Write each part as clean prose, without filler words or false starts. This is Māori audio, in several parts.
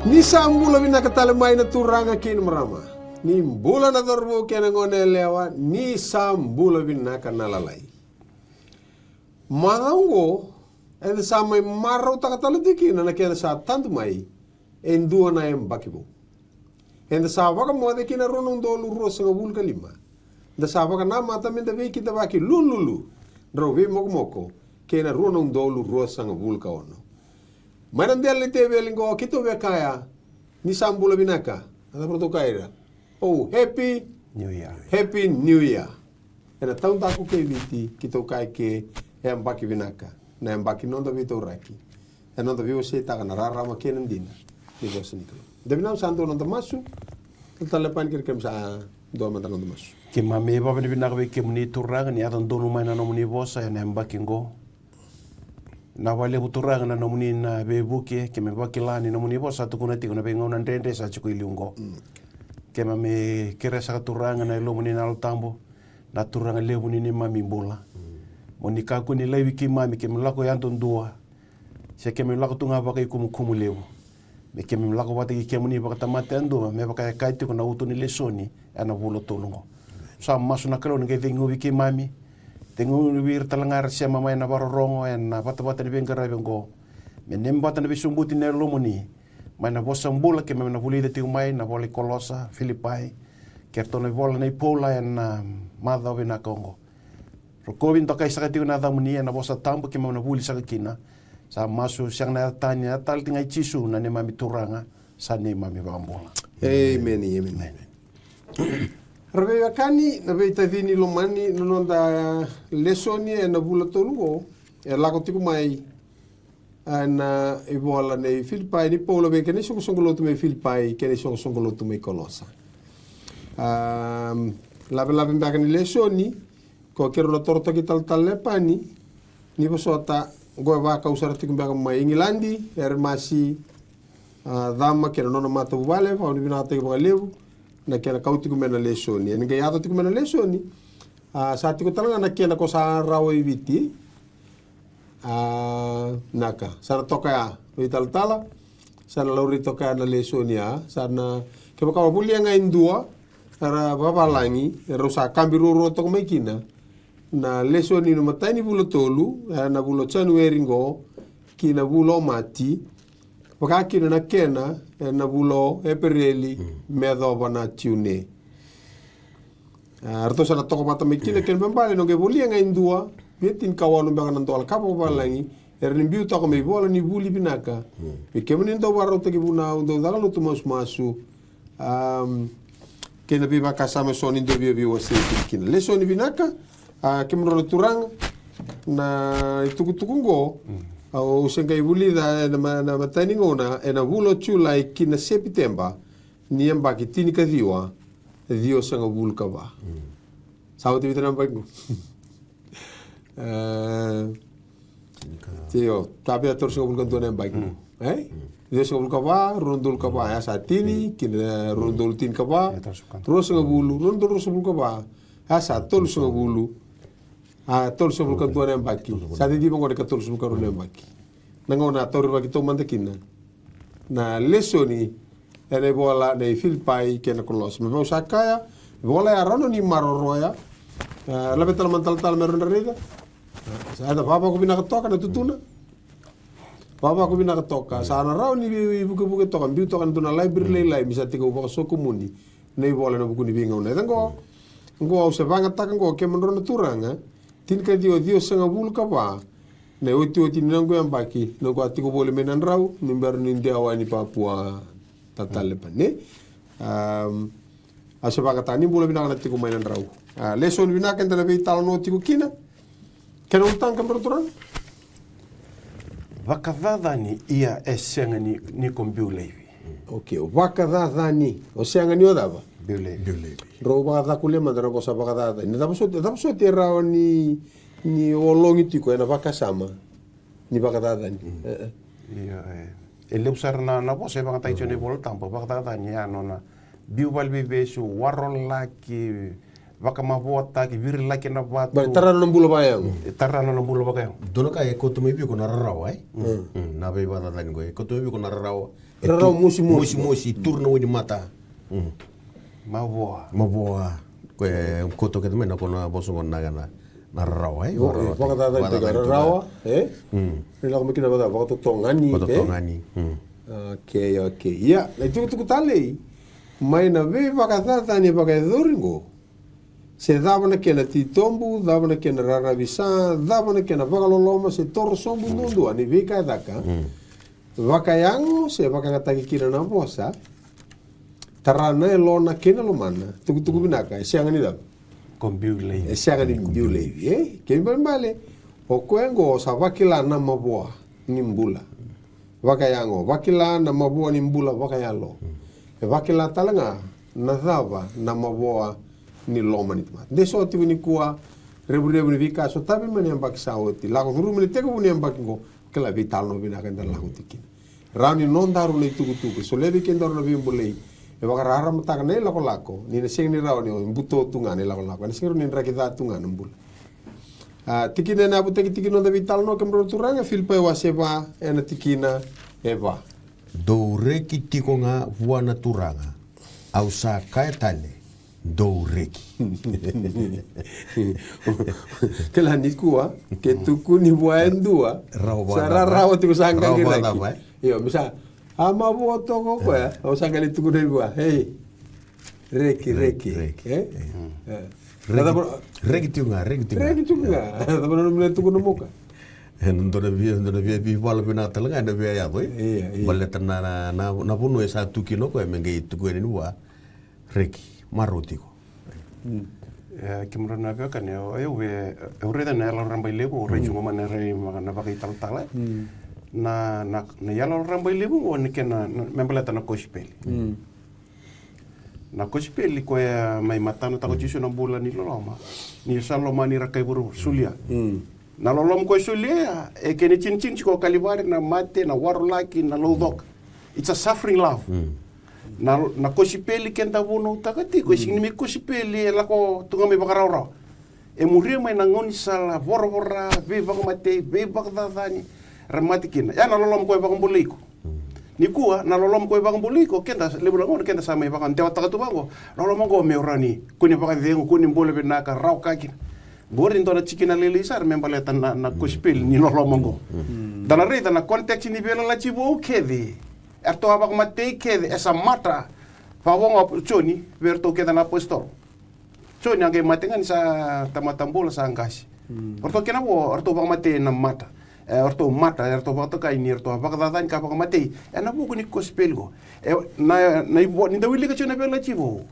Ni sambula vinakatala mai na turanga kin marama. Ni mbula na dorbo kena ngone lewa ni sambula vinaka nalalai. Mango en sama marau takatala diki na kena sa tanto mai en dua na em bakibo. En sa waka mo de kina ronong dolu rosa ngabul kalima. Da sa waka na mata minda ve kita baki lululu. Dro ve moko kena ronong dolu rosa ngabul ka ono. Manandel te velingo kito ve kaya ni sambula binaka. Ada proto kaira. Oh, happy New Year. Happy New Year. Ena taun taku ke viti kito kai ke em baki binaka. Na em baki nonda vito raki. E nonda vivo se taka na rarama kenen dina. Vivo senito. Devinam santo nonda masu. Talepan kir kem sa do mata nonda masu. Ke mame ba bini binaka ke muni turanga ni adan donu mai na no muni bosa ya em baki ngo. Na wale buturanga na no muni na be buke ke me baki lani no muni bosa tu kuna tikuna be ngona ndende sa chiku iliungo. Ke mame kere sa turanga na lo muni na altambo. Na turanga le muni ni mami bola. Moni kaku ni lewi ki mami ke me lako yanton dua. Se ke me lako tunga baka kumu lewu. Me ke me lako wate ke muni baka tamate andua me baka kai tu na utu ni lesoni ana vulo tolongo. Sa masu na kalo nge vingu ki mami. Tengu wir talangar sia mama na barorongo na bata ni bengara bengo. Me nembata na bisumbuti ne lomoni. Mai na bosa mbula ke me na vulide tiu mai na vole Kolosa, Filipai. Kerto na vola nei pola na madha na Kongo. Rokovin to kai sakati na damuni na bosa tampo ke me na vuli sakina. Sa masu siang na tanya tal tingai chisu na ne mami turanga sa ne mami bambola. Amen, amen. Ravea kani na veita vini lomani nonda lesoni e na vula toluo e lako tiku mai na ibola nei Filipai ni pola ve kene songolotu me Filipai kene songolotu me Kolosa. Labe mbaka ni lesoni ko kero la torta ki tal lepani ni posota go va causar tiku mbaka mai Ingilandi masi dama kero nona mata vale va ni binata ke levu na kena kau tiku mena lesoni. Ni gaya tiku mena lesoni. Sa tiku talanga na kena ko sa rawo ibiti. Naka. Sana toka ya. Vital tala. Sana lauri toka na lesoni ya. Sana keba kawa buli nga indua. Ara babalangi. Rosa kambiru roto ko mekina. Na lesoni no matani bulo tolu. Na bulo January ngo. Kina bulo mati. Wakakina na kena na bulo epereli medova na tiune. Arto sana toko mata mekina ken bambale no ge boli nga indua betin kawalo mbanga nanto al kapo balangi erni biu toko me bola ni buli binaka. Pe kemen ndo waro te buna ndo dalo tu masu kena biba kasame soni ndo biu wase kina. Le soni binaka kemro turang na itukutukungo. Au sengai buli da na matani ngona e na vulo chulai kina September ni amba ki tini ka diwa dio sanga bul ka ba sao te vitana ba tio tabe tor sanga bul ka dona ba dio sanga bul ka ba rondol ka ba ya sa tini kina rondol tin ka ba ro sanga bulu rondol ro sanga bul ka ba ya sa tol sanga bulu tol so bulka tuan baki. Sadi di bangor ka tol so bulka ron baki. Nangona tor baki to mandakina. Na lesoni ene bola nei Filipai kena Kolos. Me bosa kaya bola ya rono ni maroroya. La betal mantal meron reda. Ada papa ko binakatoka na tutuna. Papa ko binakatoka sana raw ni buku tokan biu tokan tuna library lai bisa tiga ubah so komuni. Nei bola na buku ni bingaw na. Ngo se banga takango ke menron turanga. Tin ka dio sanga bul ka ba na oti nango yang baki no ko atiko bole menan raw nimber ni ndiawa ni Papua tatale pane asa baka tani bole binaka natiko menan raw leson binaka ndana be tal no tiko kina kena utang ka berturan Wakadhadhani ia esenga ni kombiu levi. Okay, wakadhadhani o senga ni odava Biulevi. Ro baka kule mandara bosa wakadhadhani. Dapo so tera ni olongi tiko ena wakasama ni wakadhadhani. Iya ele usar na bosa baka taicho ni bol tampo wakadhadhani ano na biu balbi besu warol laki waka mavota ki viri laki na watu. Ba tarana ng bula bayang. Tarana ng bula bakayo. Dono ka ko to maybe ko nararaw ay. Na bay bata tani ko. Ko to maybe ko nararaw. Raraw musi turno ni mata. Mavoa. Ko to ke mena ko na boso ko na gana. Nararaw ay. Baka tata ito raraw Rila ko mikina bata baka totongani. Totongani. Okay. Ya, na itu tale. Mai na ve baka tata ni baka doringo. Se dava na kena titombu, dava na kena raravisa, dava na kena vakaloloma se toro sombu nundu ani vika daka. Vakayango se vaka ngataki kina na bosa. Tarana lona kena lomana. Tuku binaka, sianga ni dap. Kombiule. Sianga ni biule. Kemba male. O kwengo sa vakila na maboa nimbula. Vakayango, vakila na maboa nimbula vakayalo. Vakila talanga na dava na maboa ni loma ni tama. Deso ati ni kuwa rebu ni vika so tabi mani ambak saoti. Lago duru mani teko mani ambak ngo kela vital no bina kenda lago tikin. Rani non daru le tuku. So lebi kenda no bimbulei. E wakarara mataka ne lako. Ni na sing ni rao ni buto tunga ni lako. Ni sing ni rakita tunga nambul. Tikina na buteki tikino da vital no kemro turanga filpa wa seba ena tikina eva. Do reki tiko nga vuana turanga. Au sa kai tale. Do reki. Kela ni kuwa ke tuku ni buaendua. Sara rawa tiku sangka kira. Iyo bisa ama boto ko ya. O sangka ni tuku ni bua. Hey. Reki. Reki tunga. Tapi nak melihat tuku nemuka. Ndona via wala bina talanga na via ya boy. Baleta na puno esa tukino ko emenge tuku ni wa. Reki. Marutiko. Kimura na veka ne we ureda na la ramba lebu reju ngoma na re na baki tal na yala ramba lebu o ne kena membeleta na kospeli na kospeli ko mai matano ta ko jisu na bula ni loloma ni saloma ni rakai buru sulia na lolom ko sulia e kene chin ko kalibare na mate na warlaki na lodok. It's a suffering love. Na kosipeli kenta wono takati ko sing mi kosipeli la ko tunga me bakarora e muri mai nangoni sala borobora be bakamate be bakdadani ramatikina ya na lolom ko bakambuliko ni kuwa na lolom ko bakambuliko kenta lebulangon kenta sama e bakan tewa takatu bango lolom go me orani kuni bakadengo kuni mbole be naka raw kakin borin to na chikina lele sar membaleta na kosipeli ni lolom go dana reta na context ni bela la chibo kedi erto abak matei kede esa mata pawong choni verto keda na apostol choni ange matengan sa tamatambola sa angkas erto kena wo erto abak matei na mata erto bak kai ni erto abak dadan ka abak matei ena buku ni kospelgo na ibo ni dawili ka chona bela chivo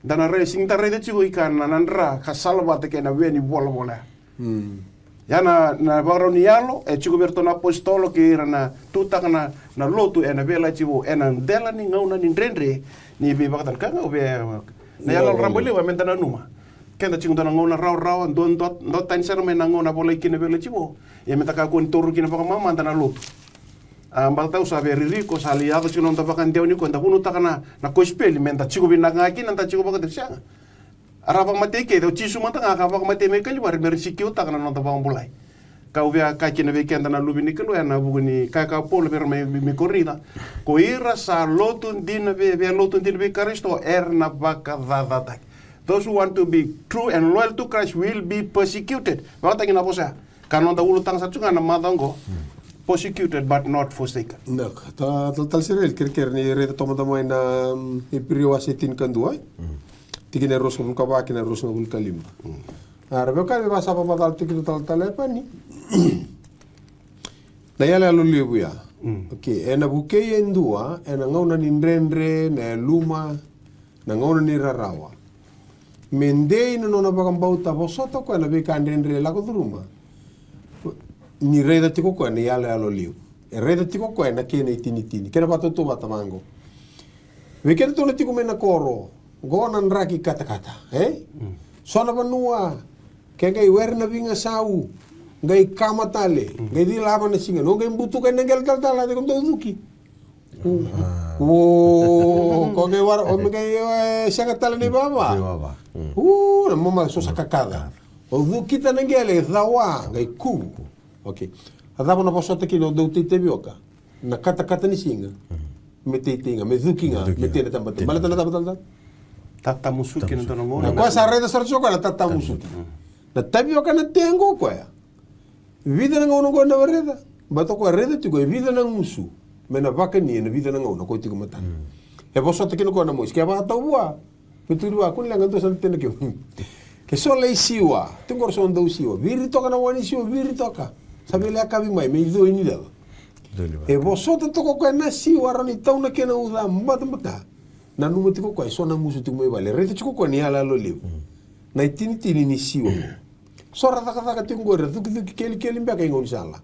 dana racing ta rede chivo ikan nanra kasalwa te kena weni bola ya na baro ni yalo chico berto na apostolo ki na tuta na lotu na vela chivo na dela ni ngauna ni rendre ni be bakatan kanga o be na yalo rambole wa mentana numa kenda chico na ngauna raw don dot tan ser me na ngauna bola ki na vela chivo ya metaka ko toru ki na baka mama na lotu bakta usabe ririko saliado chico nda bakan teo ni ko nda hunu takana na kospeli menta chico binangaki nda chico baka tersianga arabang mate ke do chisu mata nga ka mate me kali bar mersikio ta kana nota bang bulai ka ubia ka kina be kenda na lubini kelo na buguni ka polo ber me corrida ko ira sa lotun din be Kristo na baka dada. Those who want to be true and loyal to Christ will be persecuted. Bakta kina bosa kanon da ulutang sa tsunga na madango persecuted but not forsaken. Nak tal sirel kir ni reta tomata mo na ipiriwa sitin kanduai. Tikina rosa bul kaba kina rosa bul kalim. Arabe ka ba sa pamadal tikina tal ni. Na yala lulu ya. Okay, ena buke endua ena ngauna ni rendre na luma na ngauna ni rarawa. Mendei no na bakang bauta bosoto ko na be kan rendre la ko duruma. Ni reda tiko ko ni yala lulu. E reda tiko ko na kene tini. Kena patutu batamango. Wekena to na tiko mena koro. Gonan raki kata-kata, Sona banua, kaya ngay werna binga sau, ngay kamatale, ngay di laban na singa, no ngay butukan ng galtal-tala, di kong tuzuki. ko ngai war o ngai sanga tala ni baba na mama so sakakada o du kita nangele dawa ngai ku okay adabo na posota kino do te bioka na kata ni singa me te tinga me dukinga me te tambate malata na tambata tata musuki na tono ngona ko sa reda sorcho kana tata musuki na tabioka na tengo ko ya vida na ngono na reda bato ko reda tu ko vida na musu me na vaka ni na vida na ngono ko tigo matan e posota kino ko na mo iske ba tawa Petulua kun lang ando sa tena ke so le siwa tengor so ando siwa viri toka na wani siwa viri toka sabe le akabi mai me do ini da e vosotros toko ko na siwa rani tauna ke na uda mbata na numo tiko ko so na musu tiko mai vale rete tiko ko ni ala lo liu na itini ni siwa so rata kata tingo re tu keli mbaka ngon sala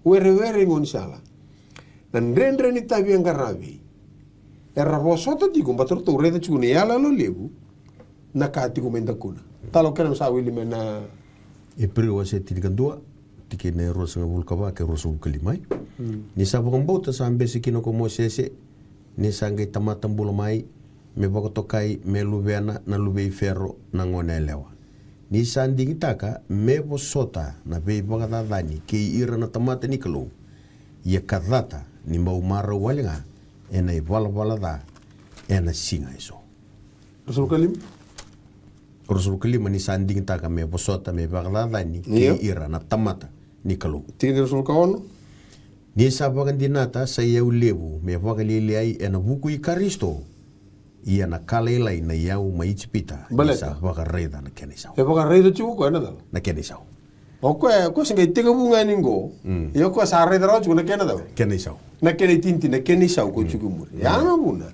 were ngon sala na ndendre ni tabi ngarabi era vosotros tiko mbator to rete tiko ni ala lo liu na kati ko menda kuna talo kena sa wili mena e pri wa se tiri kandua tiki ne rosa vulkava ke rosa vulkalimai ni sa bota sa ambesi kino ko mosese ni sa ngai tamata mbula mai me bako tokai me luvena na luvei ferro na ngone lewa ni sa ndingi taka me bosota na vei baka dani ke ira na tamata ni kalo ye kadata ni mau mara walinga ena i vala da ena singa iso rosa vulkalim Rasul kelima ni sanding taka me bosota me bagdada ni ke ira na tamata ni kalu. Tini rasul kawan? Ni sabagan dinata sa yau lebu me bagalili ai ena buku i karisto. Ia na kalelai na yau maitipita. Baleta. Bagareda na kenisau. E bagareda chuko ko na dal. Na kenisau. O ko singa tega bunga ningo. Yo ko sa reda ro chuko na kenada. Kenisau. Na kene tinti na kenisau ko chuko mur. Ya na buna.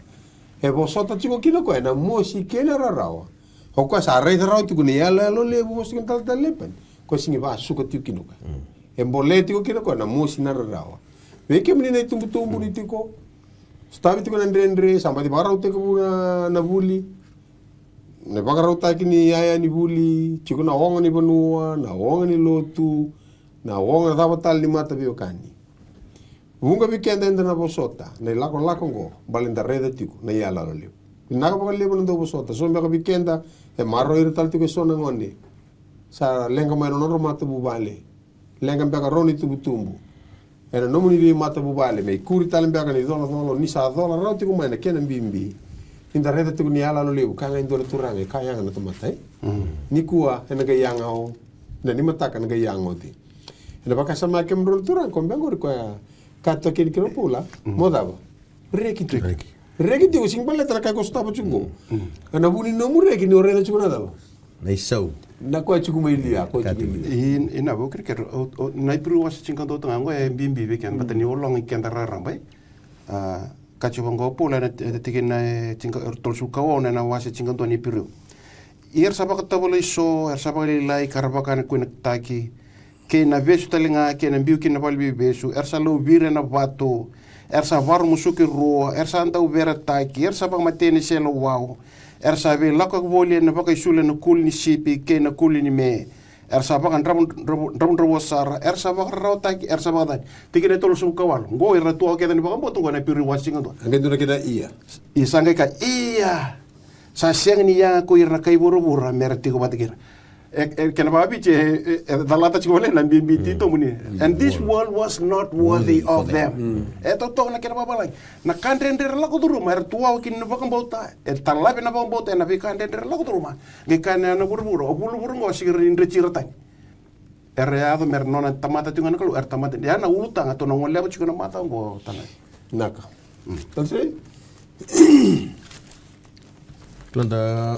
E bosota chuko kino ko na mosi kena rarawa. O ko sa reda ro chuko ni ala lo lebu mosi kan tal lepen. Ko singa ba suka tu kino ka. E boleti ko kino ko na mosi na rarawa. Veke menina tumbu ni tiko. Stavi tiko na ndendre sampai di barau teko na buli. Ne bagarau taki ni yaya ni buli, chiko na wonga ni banua, na wonga ni lotu, na wonga na tabatal ni mata biokani. Vunga bikenda enda na bosota, na lako ngo, balinda reda tiko na yala lo leo. Naka paka lebo na do bosota, so mbaka bikenda e maro ira tal tiko so na ngonde. Sa lenga mai no mata bubale. Lenga mbaka roni tumbu. Era nomu ni mata bubale, me kuri tal mbaka ni dola ni sa dola rau tiko mai na kena mbimbi. Inda reda tu ni ala lo leu kanga indole turanga kaya na tomata ni kua ena ga yanga o na ni mataka na ga yanga o ti ena baka sama ke mrol turang ko bengo ko ya kato ke kiro pula modaba reki tu sing bale tra ka ko staba chungo ana buni no mu reki ni orena chungo nada na isau na ko chungo mai lia ko chungo ina bo kre na pru was chingando tanga ngo e bimbi be kan batani olong ikan tararang bai kachibango pula na tikina tinga tolsu kaona na wase chingando ni piru ir sabaka tabole so ir sabaka lai karabaka na kuina taki ke na vesu talinga ke na biu ke na balbi besu ir salo vire na vato ir sa var musuki ro ir sa anda ubera taki ir sabaka matene selo wow ir sabe lako voli na baka isule na kul ni sipi ke na kul ni me er sabaka rabun sara er sabaka rautaki er sabaka tikine tolsu kawal go ir tu ke ni baka boto na piru wasingando angendo na kita iya isanga ka iya sa siang ni ya ko ira kai buru-buru merti ko batikir kena babi che dalata chikole na bimbi tito muni and this world was not worthy of them eto to na kena baba lagi na kandender la ko duru mer tuwa kin na bakang bauta talabe na bakang bauta na bi kandender la ko duru ma ge kana na buru-buru o buru-buru ngo sigirin reciratan ereado mer nona tamata tungan kalu tamata ya na ulutang ato na ngole chiko na mata ngo tanai naka tanse Klanda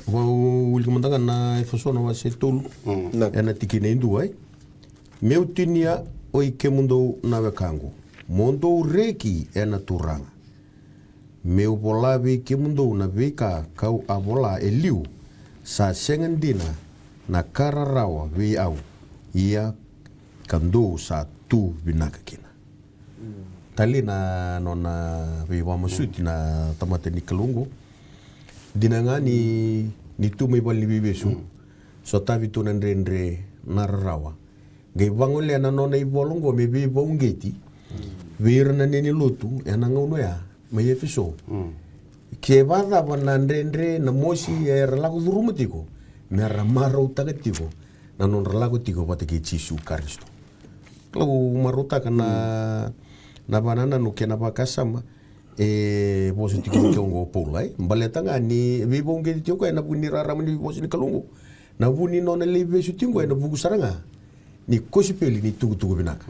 wau wil kemandangan na efosona wa setulu ena tikine indu ai meu tinia oi ke mundo na wekango mondo reki ena turanga meu bolavi ke mundo na veka kau abola eliu sa sengendina na kararawa vi au ia kando sa tu binaka kina tali na nona vi wa masuti na tamate ni kelungu dinanga ni tu mai bali bibesu so tavi tu nandrendre nararawa gai vangole na nona i bolongo me bi bongeti vir na neni lutu ena ngono ya mai e fiso ke vada wana ndrendre na mosi e ralago dhuruma tiko me ramara utaga tiko na non ralago tiko pate ke Jisu Karisto lau marota kana na banana no kena bakasama e bosi tiko ke ngo pola mbale tanga ni vibonge tiko na buni rara mani bosi ni kalungu na buni nona lebe su tingo na buku saranga ni kosipeli ni tugu binaka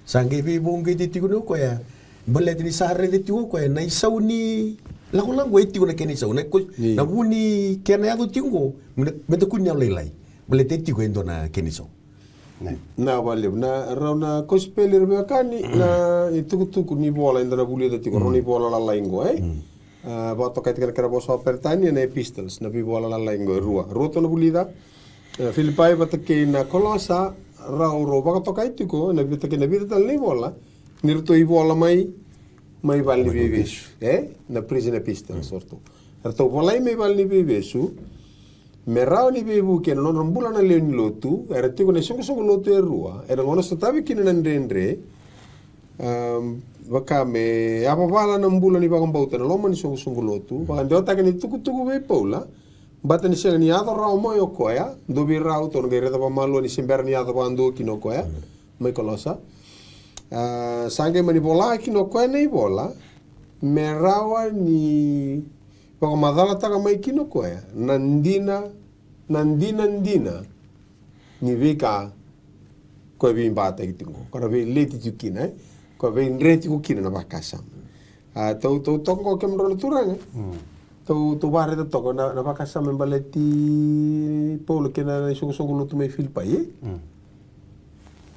sange vibonge tiko no ko ya mbale ni sare tiko ko na isau ni lango itu na keni sau na buni kena yago tingo mete kunya lelai bele teti ko endo na keni sau na vale na rauna cospeler be kani na itu ni bola indra buli teti ko ni bola la laingo ba to kait kera boso pertani na epistles na bi bola la laingo rua to na buli da Filipai ba ke na Kolosa ro ba to kait ko na bi ke na bi ta le bola ni to I bola mai valni bebesu na prison epistles sorto erto volai mai valni bebesu merau ni bebu ke non rambula na leoni lotu era tiko ne songo lotu e rua era ngono statavi kine na ndendre vaka me apa vala na mbula ni bagam bauta na loma ni songo lotu vaka ndota ke ni tuku be paula bata ni sega ni ado rao mo yo koya dobi rao to ngere da malo ni sember ni ado ando kino koya mai Kolosa sange mani bola kino koe nei bola me rawa ni pakamadala taka mai kino koe nandina ni veka koe vi mbata kitingo kora vi leti tukina koe vi nreti kukina na bakasam tau toko ke mrolo turanga tau bare toko na bakasam mbaleti polo kena songo lutu mai Filipai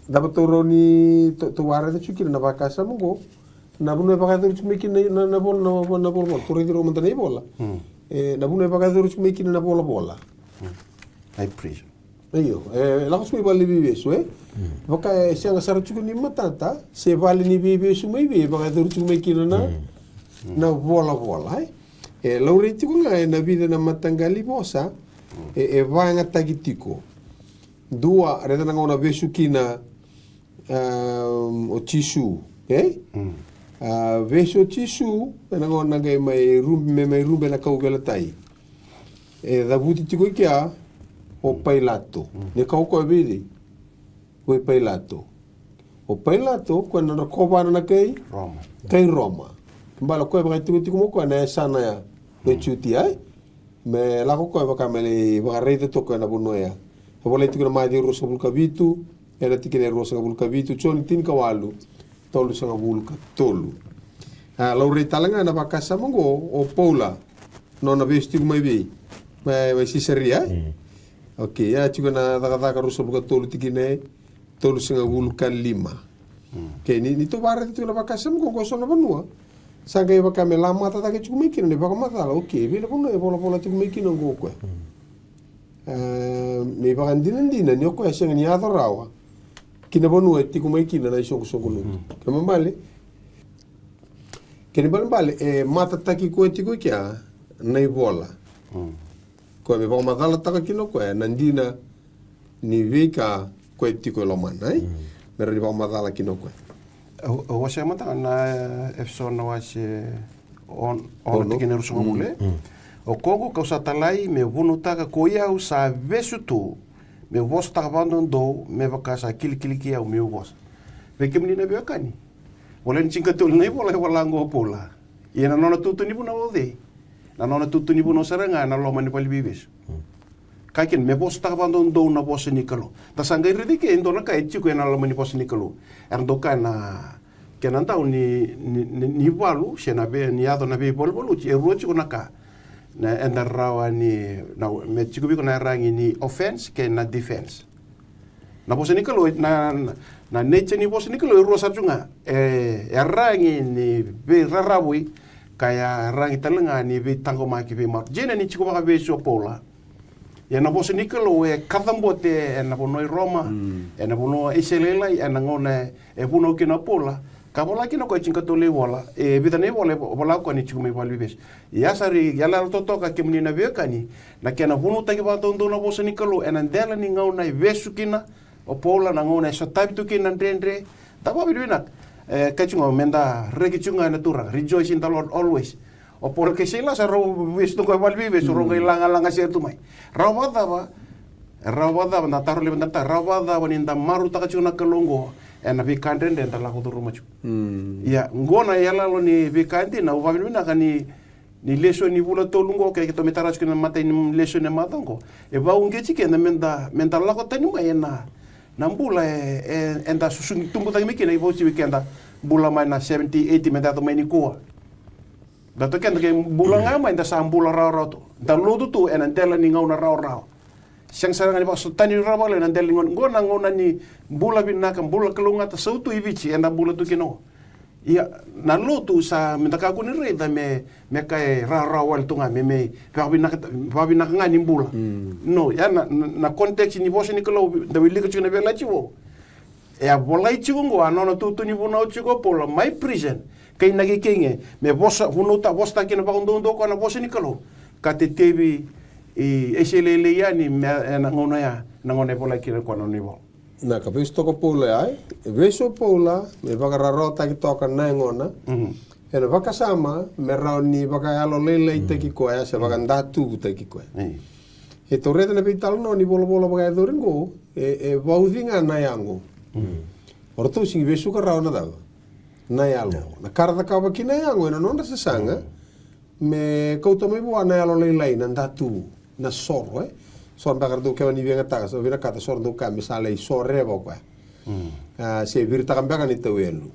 dapat turuni tu wara tu cukir na bakasa mungo na bunu baka tu cumiki na bola turi di rumah tanai bola na bunu baka tu cumiki na bola I praise ayo lakus mi bali bibe so baka siang sar cukir ni matata se bali ni bibe so mai bibe baka tu cumiki na bola lauri tu ngai na vida na matangali bosa vanga tagitiko dua reda na ngona besukina o tisu veso tisu na ngona ngai mai rumbe na kaugela tai da buti tiko kia o pailato ne kau ko vidi o pailato ko na ko na kai Roma mbala ko ba tiko mo ko na sana ya o chuti ai me la ko ba kamele ba reide to ko na bunoya Vola itu kena mai rosa bulka vitu, era tikene rosa bulka vitu, choni tin kawalu, tolu sanga bulka tolu. Laure talanga na bakasa mongo o Paula, no na vesti mai be, mai siseria. Okay, ya tuka na daga rosa bulka tolu tikene, tolu sanga bulka 5. Okay, ni to bare tu na bakasa mongo ko sona banua. Sanga iba kame lama tata ke chukumiki ne baka matala. Okay, vile bono e bola chukumiki no go ko. Me bagandina ni ko ese ni adorawa kina bonu eti kuma kina na isongo lutu kama male kene bale mata taki ko eti ko kia na ibola ko me ba madala taka kino ko nandina ni veka ko eti ko lomana mera ni ba madala kino ko o wase mata na efso na wase on tikene rusunga mule o kongo kausa talai me vunu taka ko ia sa vesutu me vos taka do me vakasa kili kia o me vos veke menina beakani wala ni cinka tol nei wala ngo pola ia na nona tutu ni buna ode na nona tutu ni buna saranga na lo mani pali bibes kakin me vos taka do na vos ni kalo ta sangai redi ke endo na kai chiku na lo mani vos ni kalo erdo kana kenan tau ni walu shena be ni ado na be bolbolu e rochi ko naka na enda rawa ni na me chiku biko na rangi ni offense ke na defense na bosa ni kalo na nature ni bosa ni kalo rosa junga rangi ni be rarabui kaya rangi talenga ni be tango maki be mar jena ni chiku baka be so pola ya na bosa ni kalo kadambote na bono Roma na bono iselela na ngona bono kina pola kabola kina ko chinka tole wala bitane wala ko ni chumi wala bes ya sari ya la to ka kemni na bekani na kena bunu ta ba to na bosa ni kalo dela ni ngau na vesu kina o pola na ngau na sa tabi to kina ndendre ta ba biduina kachunga menda rekichunga na tura rejoice in the Lord always o por que sila sa ro wis to ko valvi wis ro ngai langa ser tu mai rawada na taro le na rawada waninda maru ta kachuna kalongo na vikandre ndenda la kuduru machu ya ngona yala lo ni vikandi na uvavina kani ni leso ni vula tolungo ke to metaras kina mata ni leso ne matango e va ungechi ke na menda la ko tani mai na mbula enda susungi tumbu tangi mikina i vosi weekenda bula mai na 70 80 menda to mai ni koa da to kenda ke bula nga mai da sam bula ra to da lodu tu en antela ni ngauna ra siang sarang ni bakso tani ra bale nan deli ngona ni bula binaka bula kelunga ta sautu i vici enda bula tu kino ia na lotu sa mendaka ku ni re da me kai ra wal tunga me pa binaka nga ni bula no ya na context ni bosi ni kelo da wili ku na vela chivo e a bola chivo ngo anono tu ni bona chivo pola mai prison kai na kenge me bosa hunuta bosta kina ba ndo ko na bosi ni kelo ka te tevi i eselele ya ni na ngona ya na ngone pola kina ko no nivo na ka visto ko pola ai e veso pola me vagararota ki toka na ngona e na vakasama me rauni vakayalo lele te ki ko ya se vagandatu te ki ko e to rede na vital no ni bolo vaga doringo e vaudinga na yango orto sing veso ka rauna da na yalo na karda ka va kina yango na nonda se sanga me kauto me bo na yalo lele na datu na soro son bakar do kewani venga taga so vira kata sor do kam misale sore bo kwa se virta kam baka ni tawelu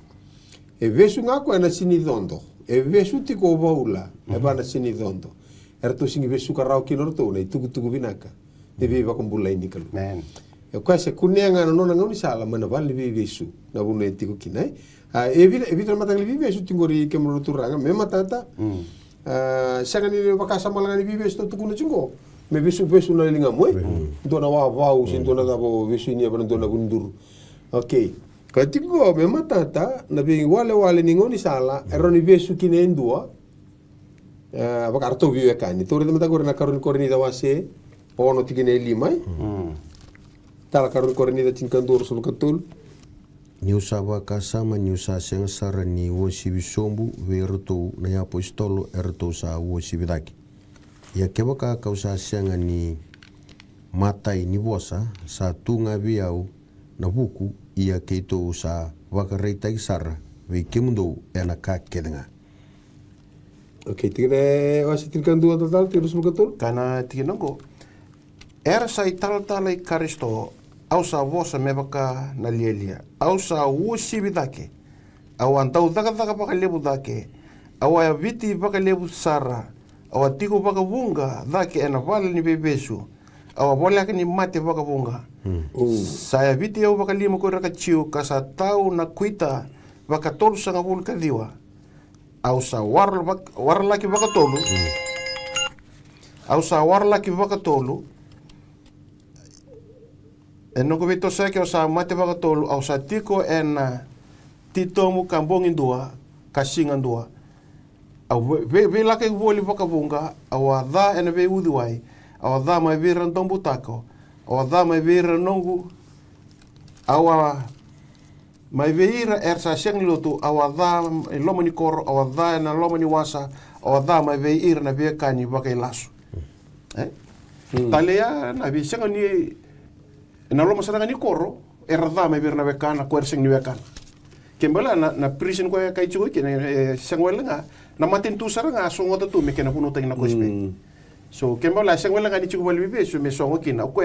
e vesu nga ko na sini dondo e vesu ti ko baula e bana sini dondo erto singi vesu ka rau kinor to nei tugu vinaka de viva com bulla indikalu man e kwa se kunenga no na ngoni sala mana vali vi vesu na bunu etiku kinai e vita mata li vesu tingori kemro turanga me matata sanga ni bakasa malanga ni vesu to tukuna chingo me visu na linga moi dona wa sin dona da bo visu ni abana dona gundur okay katiko me matata na be wale ni ngoni sala eroni visu kine ndua bakarto viu kani tore mata korna korni da wase ono tikine limai tala korni da tinkandur sul katul Niu sava kasama niu sa senga sara ni wosi bisombu veroto na ya apostolo erto sa wosi vidaki ia kewa ka kausa sianga ni matai ni bosa sa tunga viau na buku ia keito sa wakareita i sara ve kemundo ena ka kedenga. Okay, tigre wasi tinkandu total tirus mukatul kana tinongo era sai tal i karisto au sa vosa me baka na lielia au sa wosi vidake au antau daga baka lebu dake au ya viti baka lebu sara awa tiko baka bunga dake ena vale ni bebesu awa bola ni mate baka bunga saya viti au baka lima ko raka chiu kasa tau na kuita baka tolu sanga bulka diwa au sa war laki baka tolu au sa war laki baka tolu eno ko vito sa ke sa mate baka tolu au sa tiko ena titomu kambongin dua kasingan dua au ve lake voli baka bunga au dha ena ve udiwai au dha mai vira ndombu tako au dha mai vira nongu au mai veira ersa seng lotu au dha lomani koro au dha ena lomani wasa au dha mai veira na ve kani baka ilasu talea na vi seng ni na loma saranga ni koro era dha mai vira na ve kana ko seng ni ve kana kembala na prison ko kai chugo ke sengwelenga na matin tu saranga songo tu me kena kuno tang na ko spe so kembala sengwelenga ni chugo balbi so me songo kina ko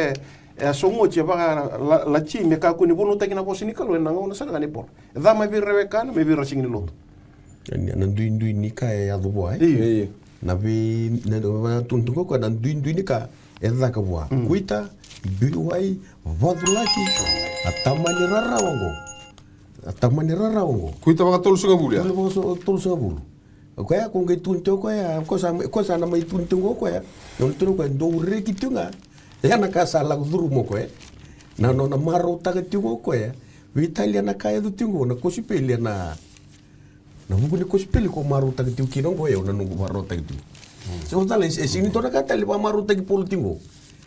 songo che ba la chi me ka kuni bunu tang na ko sini kalo na ngona saranga ni por da ma bi reweka na me bi rosing ni lot na ndui ni ka ya do boy na bi na do tuntu ko na ndui ni ka da ka boa kuita biwai vadulaki atamani rarawango atamani rarawango kuita baka tolu sunga bulu ya tolu sunga bulu ko ya ko ngai tuntu ko ya ko sa na mai tuntu ko ya non tunu ko do reki tunga ya na ka sala duru mo ko na no na maro ta ke tungo ko ya vitalia na ka edu tungo na ko sipeli na buku ni ko sipeli ko maro ta ke tungo kino ko ya na no maro ta ke tungo so tala e sini to na ka tali ba maro ta ke polo tungo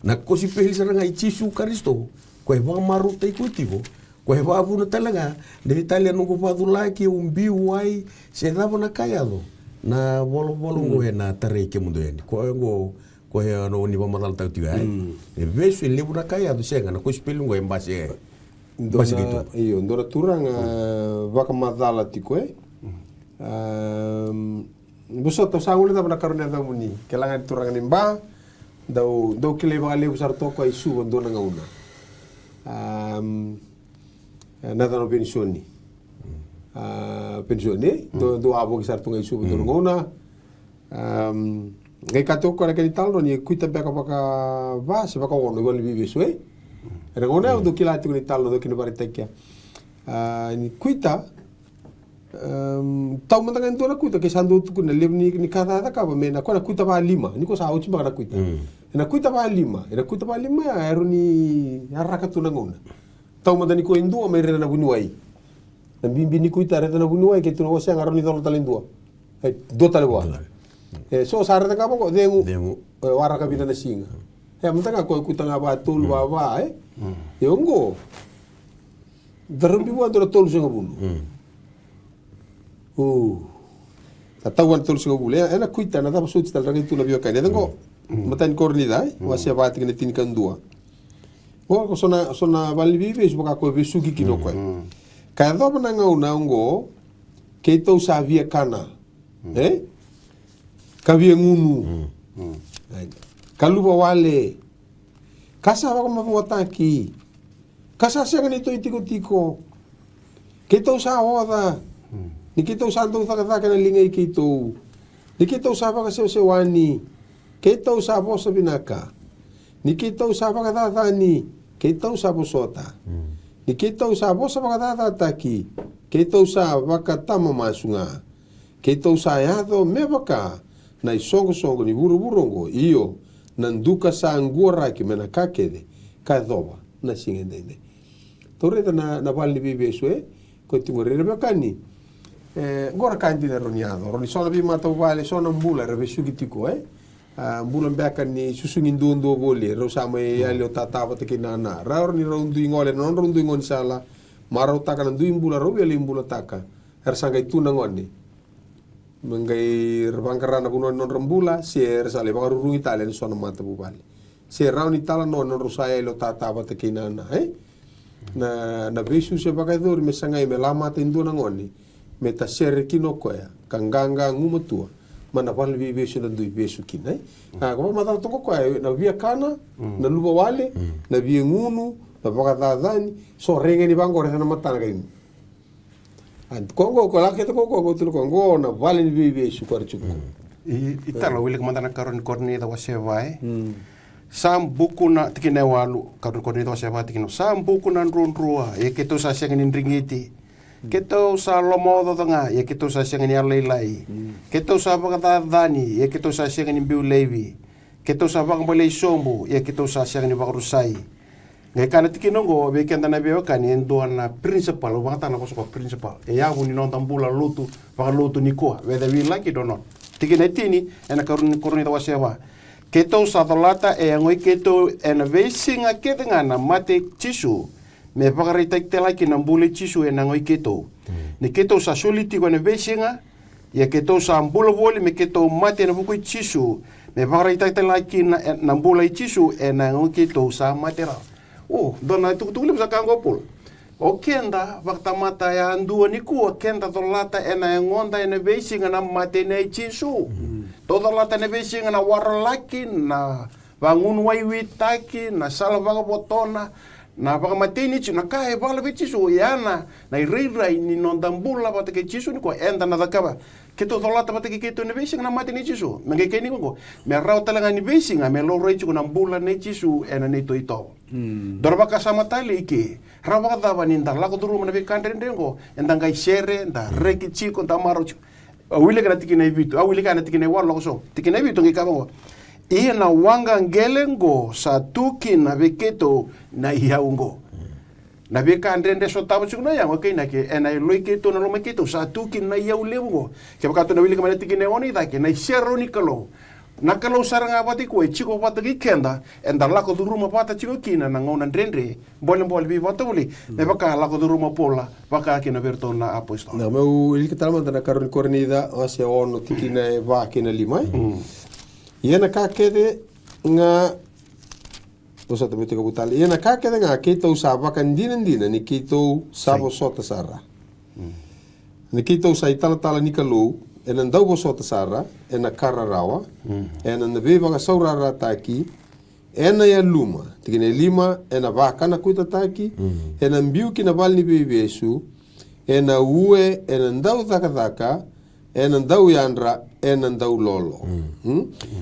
na ko sipeli sa nga ichisu karisto ko e ba maro ta ko tungo Ko he wāpuna talaga, ne he talia nungo whadulai ki umbiu ai, se dawa na kaiado. Na walo ngo he na tarei ke mundu eni. Ko he ano ni wamalala tau tiu ai. E vesu e lewu na kaiado senga, na ko spelungo e mbasi e. Mbasi gitu. Iyo, ndora turanga waka madala tiko e. Buso to sangule tapa na karone tau muni. Kelangan turanga ni mba, dau kile waka lewu sar toko ai suwa ndona ngauna. Nada no pensioni. Pensioni, do abo ki sartunga isu do ngona. Ngai kato ko ke talo ni kuita beka baka va se baka ono gol vive so e. Era ngona do kilati ko talo do kino baritekia. Ni kuita tau manda kan dona kuita ke sandu tu na levni ni kata ka ba mena ko na kuita ba 5 ni ko sa uchi ba na kuita. Na kuita ba 5, era kuita ba 5 era ni haraka tu ngona. Tau manda ni ko indua mai rena bunuai. Na bimbi ni kuita rena bunuai ke tu no sia ngaroni dolo talendua. Do tale wa. So sa rena ka ko dengu. Wara ka bina na singa. Manda ka ko kuita nga ba tul ba ba Yongo. Darumbi wa do tol singa bunu. Tatawan tol singa bulu. Ena kuita na tapa suti tal rangi tu na bio kai. Dengo. Matan kornida wa sia ba tikene tin kan dua. Ko sona vali vive is baka ko besuki kino ko. Ka do bana ngauna ngo ke to sa via kana. Ka via ngunu. Kaluba wale. Kasa ba ko mapotaki. Kasa sia ngani to itiko. Ke to sa hoda. Ni ke to sa ndo taka taka na lingai ke to. Ni ke to sa ba ka se wani. Ke to sa bo sa binaka. Ni kita usapa kata ni kita usapa sota. Ni kita usapa usapa kata taki. Kita usapa kata mamasunga. Kita usayado mebaka na isongo ni buru iyo nanduka sa angura ki mena kakede kadoba na singende. Torreta na vali bibesue ko tingorere bakani. Ngora kanti na roniado. Roni sona bi mata vale sona mbula rebesu kitiko bulan bekan ni susungin do boli ro sama alio tatava te kinana raor ni rondu ingole non rondu ingon sala maro taka nandu imbula ro ali imbula taka sanga itu nangoni mengai rebangkarana buno non rembula ser sale baru rungi talen sona mata bubali ser rauni tala non rusaya alio tatava te kinana na besu se bagai dor me sanga me lama te indu nangoni meta ser kinoko ya kanganga ngumatua mana pale vive suna do besu kinai ko mata to ko na via kana na luba wale na via ngunu na baka dani so renge ni bango rena mata na gain and kongo ko la ke to ko tu kongo na vale ni vive su kwar chuko itala wile ko mandana karon korni da wasevai sam buku na tikine walu karon korni da wasevai tikino sam buku na runrua e ke to sa sengin ringiti Keto sa lomodo tanga, ya keto sa siang ni alai. Keto sa bagata dani, ya keto sa siang ni biu levi. Keto sa bang boleh sombu, ya keto sa siang ni bakrusai. Ngai kana tikinongo, be kenda na beo kan endo na principal, bagata na kosoko principal. E ya buni non tambula lutu, baka lutu ni ko, whether we like it or not. Tikinetini, ena koruni tawasewa. Keto sa dolata e ngoi keto ena vesinga ketengana mate chisu. Me pakarita tela ki nambule chisu e nangoi keto. Ni keto sa soliti ko na besinga, ya keto sa ambula boli me keto mate na buku chisu. Me pakarita tela ki nambula chisu e nangoi keto sa matera. Dona tukuli sa kangopol. O kenda wakta mata ya andua ni ku kenda dolata e na ngonda e na besinga na mate na chisu. Todo lata na besinga na warlaki na bangun waiwitaki na salvaga botona. Na baka mateni chisu na kae bala be chisu yana na irai ni nondambula bata ke chisu ni ko enda na dakaba keto dolata bata ke keto ne besing na mateni chisu menge keni ko me rau talanga ni besing me lo rei chiku na mbula ne chisu ena ne to ito dorba ka sama tali ke rawa da bani nda la ko duru na be kandre ndengo enda ngai shere nda reki chiku nda maro awile kana tikina ibitu awile kana tikina walo so tikina ibitu ngi kabango ia na wanga ngelengo sa tuki na beketo na iaungo na beka andrende so tabu chukuna yango ke na ke ena loiketo na lomeketo sa tuki na iau leungo ke bakato na wili kamane tiki ne oni da ke na sheroni kalo Nakalau saranga pati ko chiko pata ki kenda enda lako du ruma pata chiko kina na ngona ndrendre bolem bi pata uli me baka lako du ruma pola baka kina verto na apostol na meu ili kita manda na karon kornida ose ono tikina va kina lima iena ka kede nga osa te mete kabutal iena ka kede nga kito sa bakan dina ni kito sabo sota sara ni kito sa itala ni kalu ena ndau bo sota sara ena kararawa ena na viva nga saurara taki ena ya luma tikine lima ena vaka na kuita taki ena mbiu kina valni bebesu ena ue ena ndau thaka ena ndau yandra ena ndau lolo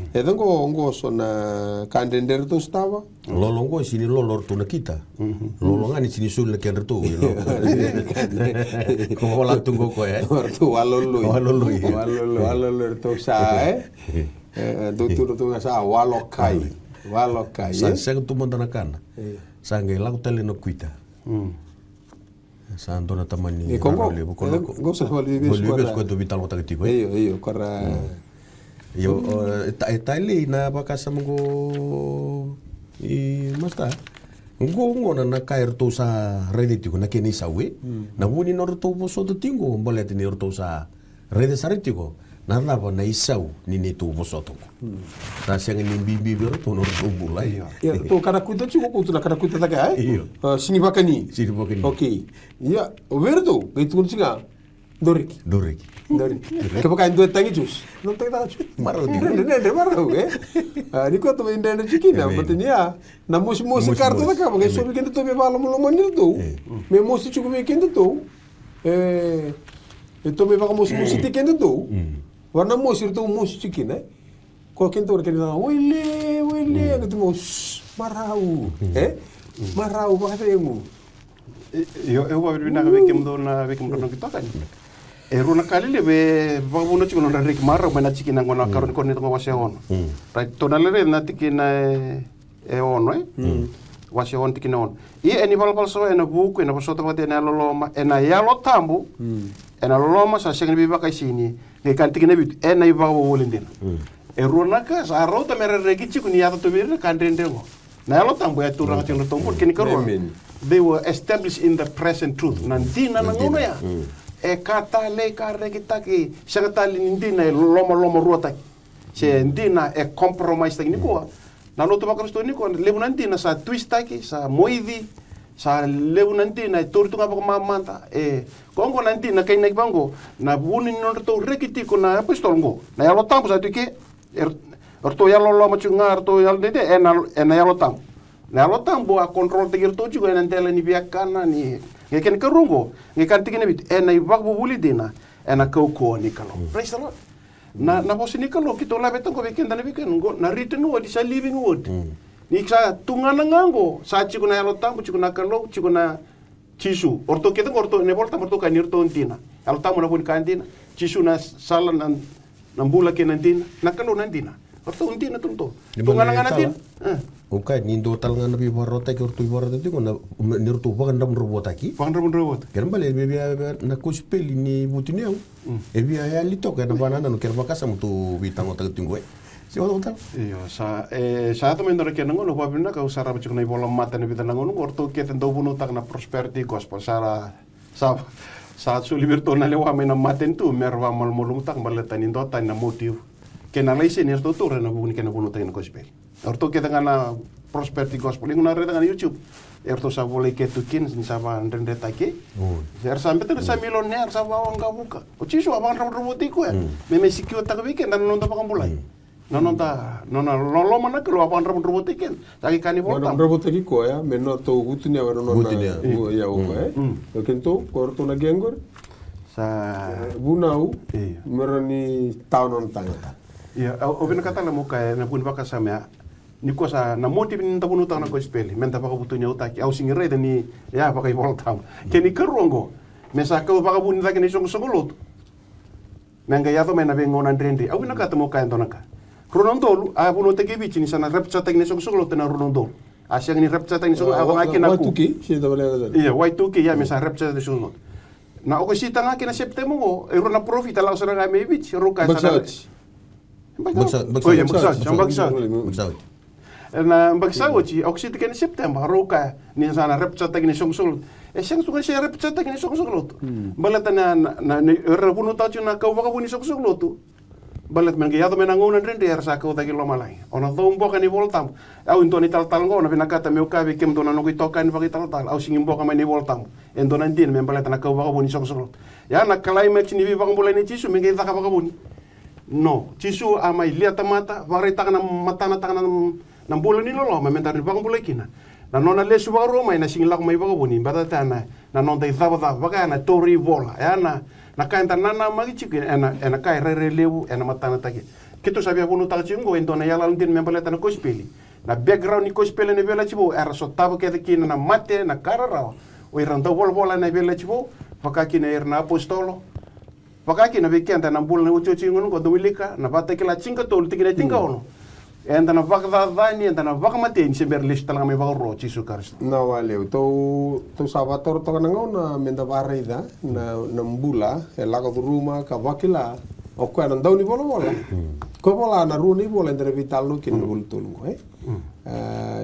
eda ngo so na kandender to stava lolo ngo sini lolo to na kita lolo ngani sini sul na kender to ko la tungo ko to walolo to sa do tu sa walokai sa sa tu mondana kana sa ngai la tele no kuita sa andona tamani go sa vali ko do vital wata tiko iyo kora yo taile na bakasa mo i masta ngo na kair to sa rede tiko na keni sawe na woni no to so to tingo bolete ni to sa rede saritiko na lava na isau ni ne to so to ta senga ni bibi to no to bulai ya to kana kuita chiko ko to na kana kuita taka sini bakani okay ya verdo itu kuncinga Dorik. Ke pakai dua tangi jus. Não tem nada. Marau. Ni ko to inda na chikina, matini ya. Na mosi kartu na ka, porque so weekend to me bala mo manir to. Me mosi chuko weekend to. To me baka mosi tikende to. Warna mosi to mosi chikina. Ko kento ora kena wele gitu mos marau. Marau ba temu. Eu vou vir na vez que mudou na vez que mudou no que toca. Runa kali le be babuno chiko na rik mara mena chiki na ngona karon koni to wase on. Right to na le na tiki na on wase on tiki na on. I eni valpal so ena buku ena pasota pati ena loloma ena yalo tambu. Ena loloma sa sengi bi baka sini. Nge kan tiki na bit ena i bawo wolindena. Runa ka sa rota mere reki chiko ni yata to bir kan rendengo. Na yalo tambu ya turang chilo tombo kini karon. They were established in the present truth. Nanti na ngono ya. Kata le kare kita ki sangatali ndina loma ruota se ndina compromise tagi niko na loto bakristo niko lebu ndina sa twist tagi sa moidi sa lebu ndina tortunga bako mamanta kongo ndina kay nagbango na bunin no to rekiti ko na apostol ngo na yalo tampo sa tike erto yalo loma chunga erto yalo dede ena yalo tampo na yalo tampo a control tagi erto chugo ena ndela ni biakana ni ngeken karungo ngekan tigene bit ena ibak bubuli dina ena kauko nikalo praise the Lord na bosi nikalo kito labe to ko weekend na weekend ngo na written word is a living word ni sa tungana ngango sa chiko na yalo tambo chiko na kalo chiko na chisu orto keto orto ne volta orto kanir to ntina yalo tambo na bun kantina chisu na sala na nambula kenantina na kalo nandina orto ntina tunto tungana nganatin Okai ni do tal ngana bi barota ke ortu barota ti kona ni ortu bagan dam robota ki bagan robota kan bale be na kospeli ni butineu e bi ya lito ke na banana no ker bakasa mutu bitango tal tingwe si o tal iyo sa to mendora ke nango no babina ka usara bachuk na bola mata ne bitan nango no ortu ke tendo bunu tak na prosperity gospel sa su liberto na lewa me na maten tu merwa mal molung tak baleta ni ndota na motive ke na laise ni ortu na bunu ke na bunu tak na gospel orto kita ngana prosperity gospel inguna reda ngana YouTube erto sa boleh ketukin ni sama rende take er sampai ter sa milioner sa wanga buka o chiso abang roboti ko me sikio tak weekend dan nonton pakambulai nona lolo mana kalau abang roboti ken taki kani volta roboti ko ya menno to gutnya waro nona ya ko kento korto na gengor sa bunau merani tahun tanga ya obina kata la muka na bun baka samya ni ko sa na motive ni tabunu ta na ko speli men ta baka butunya utaki au singire ni ya baka volta ke ni karongo me sa ka baka bun ta ke ni songolot nanga ya to mena bengo na ndrende au na kata muka ndonaka ronondolu a bunu te ke bichi ni sana repcha te ni songolot na ronondolu asya ni repcha te ni songolot aba ke na ku iya waituki ya me sa repcha te songolot na o ko sita nga kina septemo ngo ero na profit ala usara nga me bichi ro ka sa Bagsawit. Na bagsawit si oxide kan September roka ni sana repsa tagni songsul. Siyang suka siya repsa tagni songsul lot. Balat na rapuno tacho na kau baka buni songsul lot. Balat men gaya to menangon ren der sa kau tagi lo malai. Ona to mbo kan ni voltam. Au into ni tal ngo na pinakata me ukabe kem to na no kitokan bagi tal au singim bo kan ni voltam. Endo nan din men balat na kau baka buni songsul. Ya na climate ni baka boleh ni chisu men gaya baka buni. No, chisu amai lihat mata, wari tangan mata na tangan ng bulan ni lolo, may mentar ni bakang bulay kina. Na nona lesu baka roma, na singilak may baka buni, bata tana, na nona tayo taba baka na tori bola, na kain tanana magichik, na kay re-relewu, na mata na tagi. Kito sabi ako nung takachungo, ento na yalang din may baleta na kospeli. Na background ni kospeli na bela chibo, era so taba kaya kina na mate, na kararaw, o irang daw bola na bela chibo, baka kina na apostolo. Pakaki na bikian na bulan na ucho chingon ko duwilika na bata kila chinga tol tikina chinga ono. Enta na baka dani enta na baka matin si berlis talang may baka ro chisu Kristo. Na wale to sabator to kanangaw na menda barida na mbula elaka ruma ka bakila o ko na daw ni bola. Ko bola na runi bola entre vital no kin bul tulungo me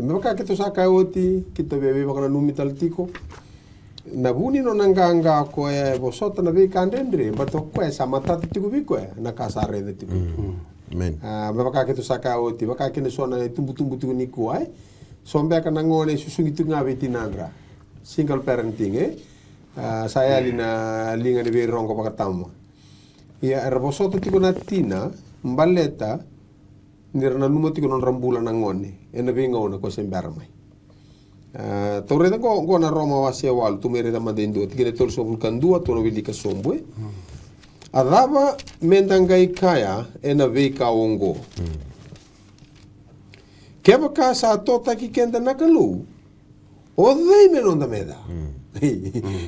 baka kito saka oti kito bebe baka na numital tiko. Na buni no nanganga ko bosota na bi kandendre bato ko sa mata tiku bi ko na kasare de tiku men me baka ketu saka oti baka kene sona tumbu ni ko ai sombe kana ngone susungi tu ngabe tinandra single parenting saya lina linga de bi rongo baka tamu ya bosota tiku na tina mbaleta nirna numo tiku non rambula na ngone ena bi ngona ko sembarmai Torreta ko na Roma wasia wal tu mereta madendo tikene tol so vulkan dua to no vilika sombwe adava mendangai kaya ena veika ongo keba ka sa tota ki kenda nakalu o dei menonda meda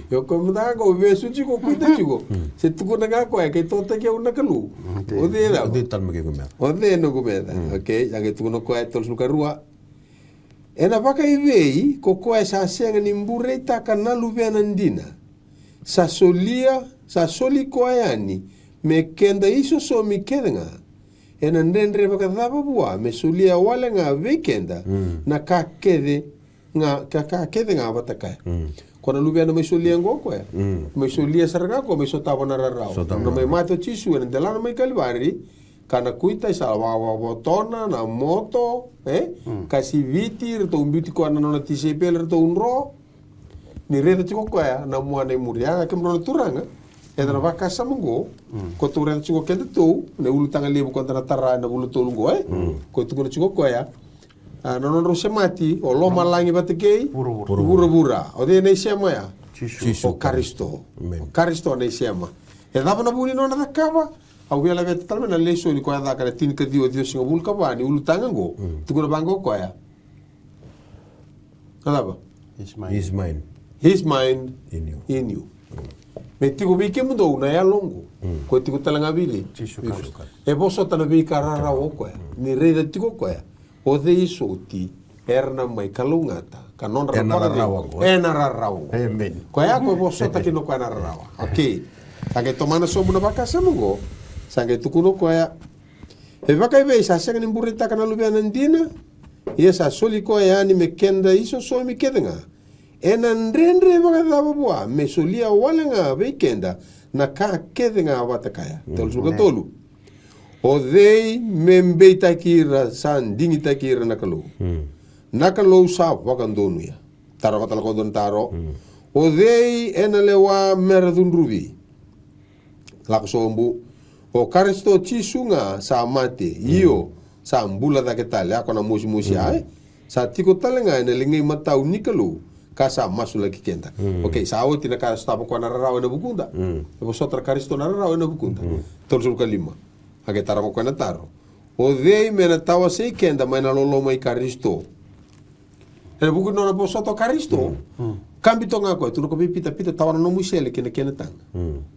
yo komda go vesu chiko kuita chiko se tu kona ga ko ke tota ke nakalu o dei da o dei tal me ke kumea o dei no kumeda okay ya ke tu no ko tol su karua ena baka ivei ko koe sa senga ni mbure taka na luvena ndina sa soli koe ani me kenda iso so mi kedenga ena ndendre baka dhaba bua me solia wale nga ve kenda na ka kede nga bataka kona luvena me solia ngo koe me solia sarga ko me sotaba na rarao no me mato chisu ena delana me kalvari kana kuita sa botona na moto kasi viti to umbiti ko na na tisepel to unro ni reta tiko ko na muane muria ke mro turanga na vaka samungo ko to reta tiko kende to ne ulu tanga lebu ko na tara na ulu tolungo ko to ko tiko ko na non ro semati o lo malangi bateke bura o de ne sema ya o Kristo ne sema dava na buni no na kava au vela vete talme na leso ni ko ada kana tin ka dio singa bul ka bani ulu tangango tu ko bango ko ya alaba his mind in you me tigo bi ke mundo na ya longo ko tigo talanga bili e boso tana bi karara o ko ni re de tigo ko ya o de iso ti erna mai kalungata kanon ra ena rarawo amen ko ya ko boso ta ki no ko na rarawa okay age tomana so muna baka samungo sange tukuno ko ya e baka be sa senga ni burita kana lubia nandina yesa soli ko ya ni mekenda iso so mi kedenga ena ndrendre baka daba bua me solia walanga weekenda na ka kedenga watakaya tol suka tolu o dei membe takira san dingi takira nakalo nakalo sa wakandonu ya taro katala ko don taro o dei ena lewa meradun rubi lakosombu o Kristo chisunga sa mate io sa mbula da ketale ako na musi ai sa tiko talenga ena lingai matau nikalo kasa masula kikenda okay sa awti na ka stapa ko na raraw na bukunda e sotra Kristo na raraw na bukunda tolsul kalima age taramo ko na taro o dei mena tawa sei kenda mai na lolo mai Kristo e bukunda na soto Kristo Kambito nga ko, tu no ko pita tawana no musele kene tang.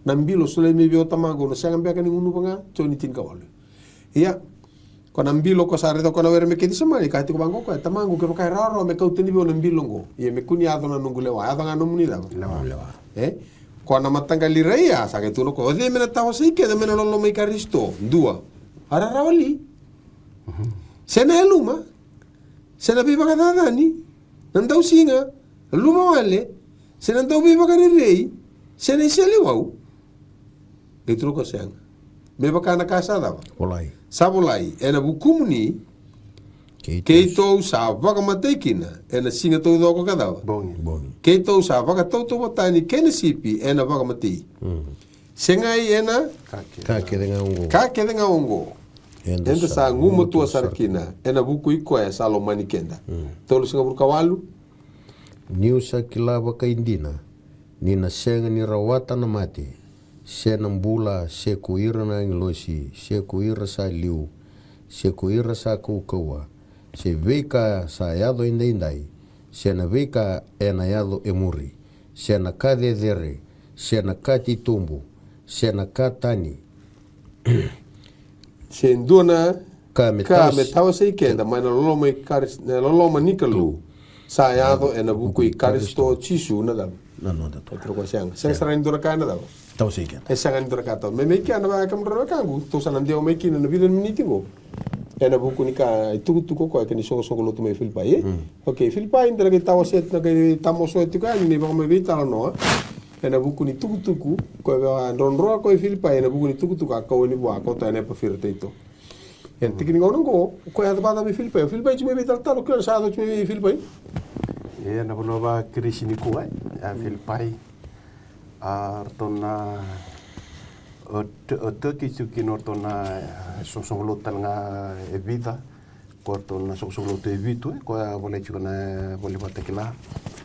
Nambilo sole me bio tamago no sanga mbeka ni unu banga choni tin kawale. Iya. Ko nambilo ko sare to ko na were me kedi samani ka ti ko bango ko tamago ke ka raro me ka uteni bio nambilo ngo. Ye me kuni ado na nungule wa ado nga no muni da. Lewa. Ko na matanga lireia sa ke tu no ko de me na tawa sei ke de me no lo me Kristo. Dua. ararawali. Sena luma. Sena biba kadadani. Nandau singa. Luma wale. Sena ndau biba karirei. Sena iseli wau. Gitu ko sayang. Meba kana kasa dawa. Olai. Sabulai ena bukumuni. Keitou sa vaka matekina ena singa tau doko kadawa. Bongi. Keitou sa vaka tau tau watani kena sipi ena vaka matei. Sengai ena Ka kedenga ongo. Enda sa ngumo tua sarakina ena buku iko e Salomani kenda. Tolu singa burkawalu. Niusa kilava ka indina. Nina senga ni rawata na mati. Sena mbula se kuira na inglosi. Se kuira sa liu. Se kuira sa kukawa. Se veika sa yado indai. Sena veika ena yado emuri. Sena ka dedere. Sena ka titumbu. Sena ka tani. Senduna Ka metawa sei kenda mai na loloma nikalu. Sa yado ena buku i karisto chisu na dam. Não, da tua. Troko siang. Sen sarang dura kana daw. Tau sei que. E sangan dura kata. Me meki ana ba kam dura kangu. To sanan dia meki na bidan miniti go. Ena buku ni ka tu ko ko ni so lo tu me Filipai. Okay, Filipai indra ke tawa set na ke tamo so tu ka ni ba me vita no. Ena buku ni tuku ko ba ronro ko Filipai ena buku ni tuku ka ko ni bo ko ta ne pa firte ito. En tikini ngono ko ya ba da me Filipai. Filipai tu me vita talo ko sa do tu me Filipai. E na bono ba krisi ni kuai a Filipai artona o toki tuki nortona sosolo talanga evita kortona sosolo te evitu ko vole chukana vole batekila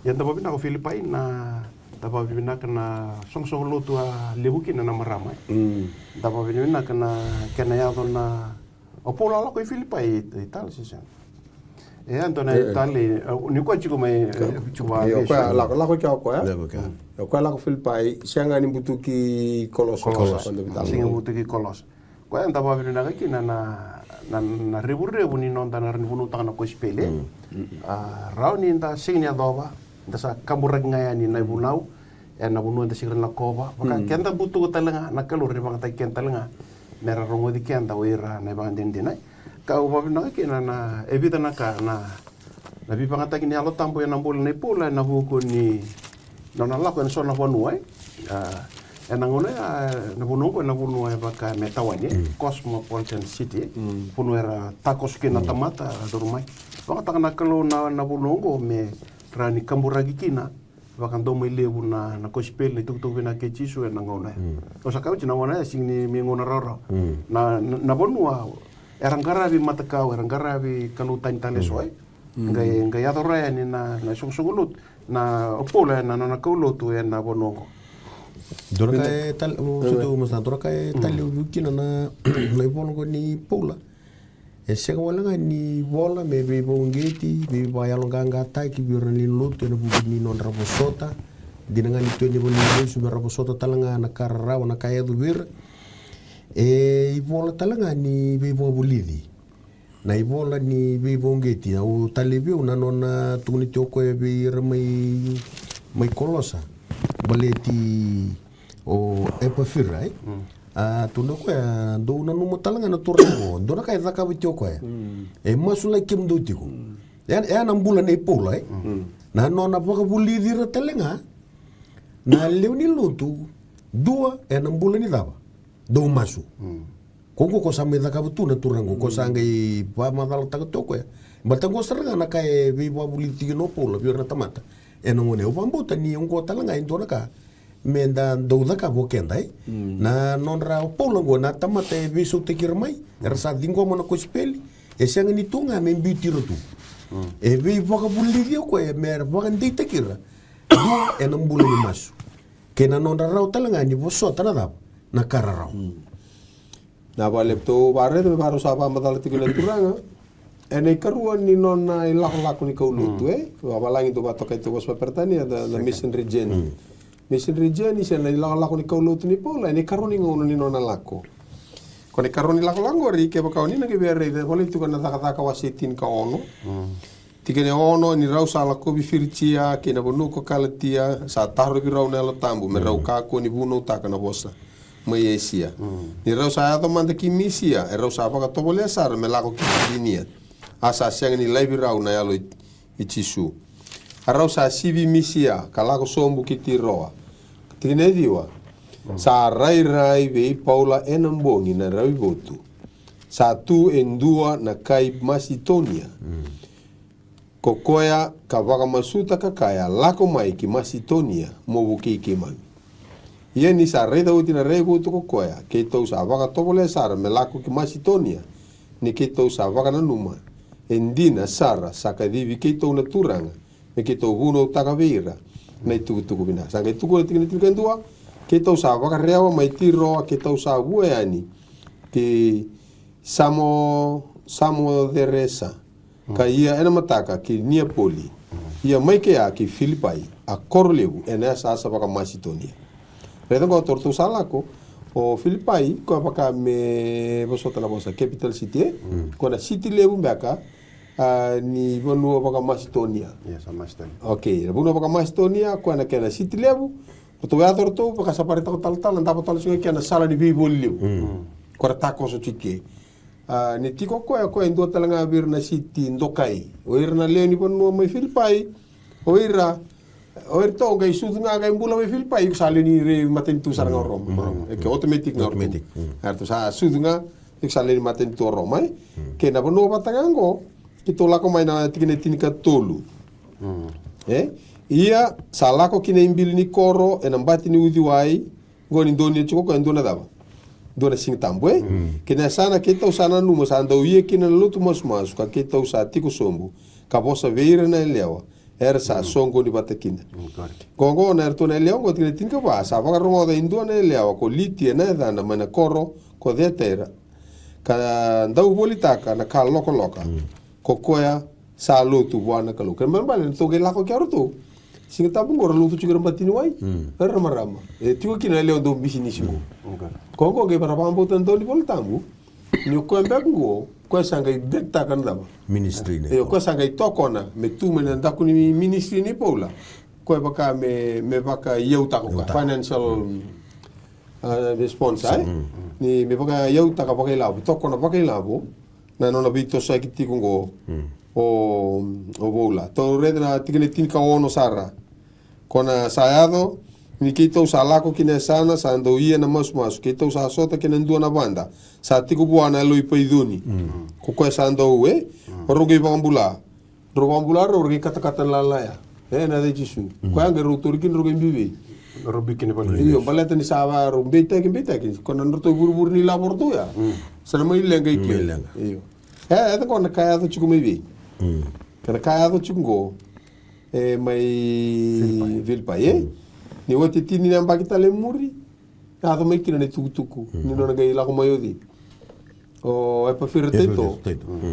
yanda babina ko Filipai na taba bibina kana sosolo tu lebuki na marama taba bibina kana ya dona opola la ko Filipai tal sisa e antona tali ni ko chico mai chuva yo kwa la ko ko ya yo kwa la ko Filipai sianga ni butuki kolos singa butuki kolos ko anda ba bina ga kina na rebu ni non dana rin bunu tanga ko spele rauni nda singnya doba nda sa kamburag ngaya ni na bunau na bunu nda sigran la kova maka kenda butu ko talanga na kaluri bang ta kenta talanga mera rongo di kenta wira na bang den dinai ka uba bina ke na evita na ka na bipa ngata kini alo tampo ya nambol ne pula na buku ni na la ko so na bonua na ngone na bonongo na bonua baka metawani Cosmopolitan City punu era takos ke na tamata dormai baka na kalo na bonongo me rani kamburagi kina baka ndo mai lebu na kospel ni tuk bina ke chisu na ngone o sa kauchi na ngone sing ni mi ngona roro na bonua erangarabi matakau erangarabi kalutan tale soai ngai adora ni na sungsulut na opola na kaulotu na bonongo dora kai tal sutu mas dora kai tal ukina na bonongo ni pola e sega wala ni bola me be bongeti be bayalo ganga tai ki birna ni lutu na bugni non rabosota dinanga ni toni boni su rabosota talanga na karra na kaya du bir e ivola talanga ni bebo bulidi na ivola ni bebo ngeti au talebi una nona tuni toko e be mai kolosa baleti o epafira tuno ko do una no talanga na turno do na kai zaka bitio ko e masula kim do tiko ya na mbula nei pola na nona boka bulidi ra talanga na leuni lutu dua e na mbula ni dava do masu koko ko sambe da kabutu na turango ko sangai ba madal ta toko ya batango seranga na kai bi ba buliti no pola bi na tamata e no ne o bambuta ni un ko talanga indona ka menda do da ka bokenda na non ra o pola go na tamata e bi so te kirmai rasa dingo mo na ko speli e sanga ni tunga me bitiro tu e bi boka buliti ko e mer boka ndite kira do e no mbula ni masu ke na non ra o talanga ni bo so tanada na kararau na vale to barre de baro sapa madal tikile turanga ene karuan ni nona ilak ni kaulutu wa balangi to bato kai to bos pertani da mission region ni sen ilak ni kaulutu ni pola ene karuni ngono ni nona lako kone karuni lako langori ke baka ni ngi bere de vole tu kana taka wasitin ka ono tikene ono ni rau sala ko bi fircia ke na bonu ko kalatia sa taru bi rau na lo tambu me rau ka ko ni bunu ta kana bosa mai esia ni rau sa ato manda ki misia e rau sa paka topo lea sara me lako ki dinia asa siang ni laivi rau na alo i tisu a rau sa sivi misia ka lako sombu ki tiroa tine diwa sa rai vei paula enambongi na rau votu sa tu endua na kai Masitonia kokoya ka wakamasuta kakaya lako mai ki Masitonia mo wuki ki mami ia ni sa reda uti na rei votu kokoya ke tau sa waka topole sara me lako ki Masitonia ni ke tau sa waka na numa endina sara saka divi ke tau na turanga me ke tau vuno takaveira na tuku bina sanga tuku na tingin dua ke tau sa waka rewa mai tiro ke tau sa wueani ke Samo de Resa ka ia ena mataka ki Niapoli ia mai ke a ki Filipai a Korlevu ena sa waka Masitonia reda ko tortu salako o Filipai ko paka me bosota la bosa capital city ko na city levu mbaka ni vonu waka Masitonia okay vonu waka Masitonia ko na kena city levu to ya tortu paka sapare tal ndapa tal singa kena sala di biboliu ko tako so tike ni tiko ko ndo talanga bir na city ndokai o irna leni vonu mai Filipai o ira to ngai sudunga ngai mbula me Filipai sale ni re maten tu saranga rom ke automatic arto sa sudunga sale ni maten tu rom ai ke na bono batangango ki to lako mai na tikine tinika tolu ia salako kine imbil ni koro e nambati ni udiwai ngoni ndoni chiko ko ndona daba dona sing tambwe kina sana ke to sana numo sanda uye kina lutu mas ka ke to sa tiko sombu ka bosa veira na lewa era sa songo ni batakina gongo na erto na lewa ngotine tinka ba sa ba rongo da indua na lewa ko liti na da na mana koro ko detera ka ndau bolitaka na ka loko ko koya sa lutu buana ka luka man balen to ge lako kyaro to singa tabu ngora lutu chigara batini wai era marama e tiko kina lewa do business ko gongo ge para pambo tanto ni boltambu ni ko mbego ko sanga detta kan daba ministry ne ko sanga tokona me tu me nda kuni ministry ni pola ko baka me baka yeuta ko financial response ni me baka yeuta ka baka labo tokona baka labo na no bito sa ki tikungo o bola to redna tikene tinka ono sara kona sayado ni kita usa lako kine sana sa ando ia na mas kita usa sota kine ndua na banda sa tiku buana lui paiduni ko ko sa ando rogi bambula rogi kata lala ya na de jisu ko anga rotorikin rogi bibi robi kine bal iyo baleta ni sawa rombeta ki ko nan roto burbur ni labor to ya sana mai lenga iki iyo eta ko na kaya to chuku mai kana kaya to chuku mai Filipai ni wote tini namba kita le muri ado mai kina ne tukutuku ni no ngai la ko mayodi o e pa firteto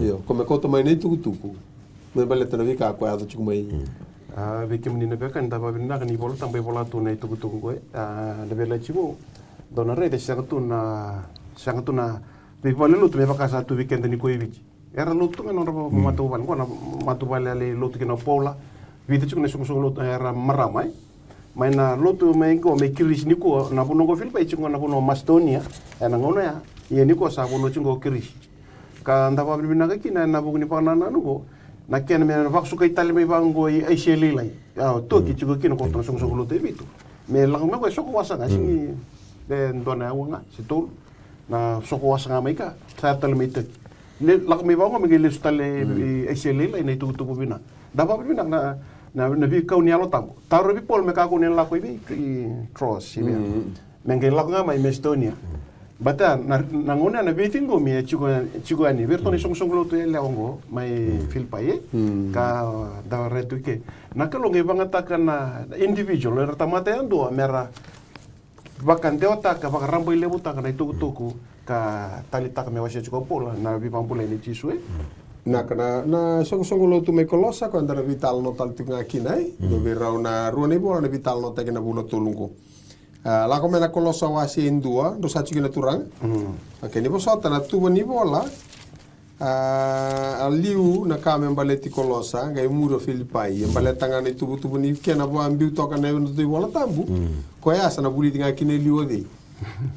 io come koto mai ne tukutuku me baleta na vika ko ado chuku mai veke menina beka ndaba bina ni bola tambai bola tu nei tukutuku ko le bela chibo dona rede sangatuna be bola lutu me baka sa tu weekend ni ko eviki era lutu ngano matu ban ko na matu bale le lutu kina pola vite chuku ne sungu lutu era maramai mai na lotu mai ko me kiris ni ko na puno ko Filipai chingo na puno Mastonia na ngono ya ye ni ko sa puno chingo kiris ka ndaba bina ka kina na bugni pa na nugo na ken me na vaksu ka itali mai bango ai sheli lai ya to ki chingo kino ko tong song lotu bitu me la me ko soko wasa ga singi de ndona wanga situl na soko wasa ga mai ka sa tal mai te le la me bango me le stale ai sheli lai nei tu bina ndaba bina na vi kau ni alo tamu taro vi pol me ka ko ni la ko vi cross ibe menge la nga mai Mastonia bata na ngona na vi tingo mi chigo ani verto ni song lo to le ongo mai Filipai ka da retu ke na ka lo nge banga takana individual era tamate ando mera bakante ota ka baka rambo ile buta kana tuku ka talita ka me wasi chigo pola na vi pampula ni chisue na songo lo tu me kolosa ko andara vital no tal tinga kinai do virau na ruane bola na vital no tegena bulo tulungu la ko mena kolosa wasi indua do sa chigina turang ni bosota na tu ni bola aliu na kame mbaleti kolosa ngai muro Filipai mbaleta ngani tubu ni kena bo ambiu toka na no tu bola tambu ko ya sana buli tinga kinai liu de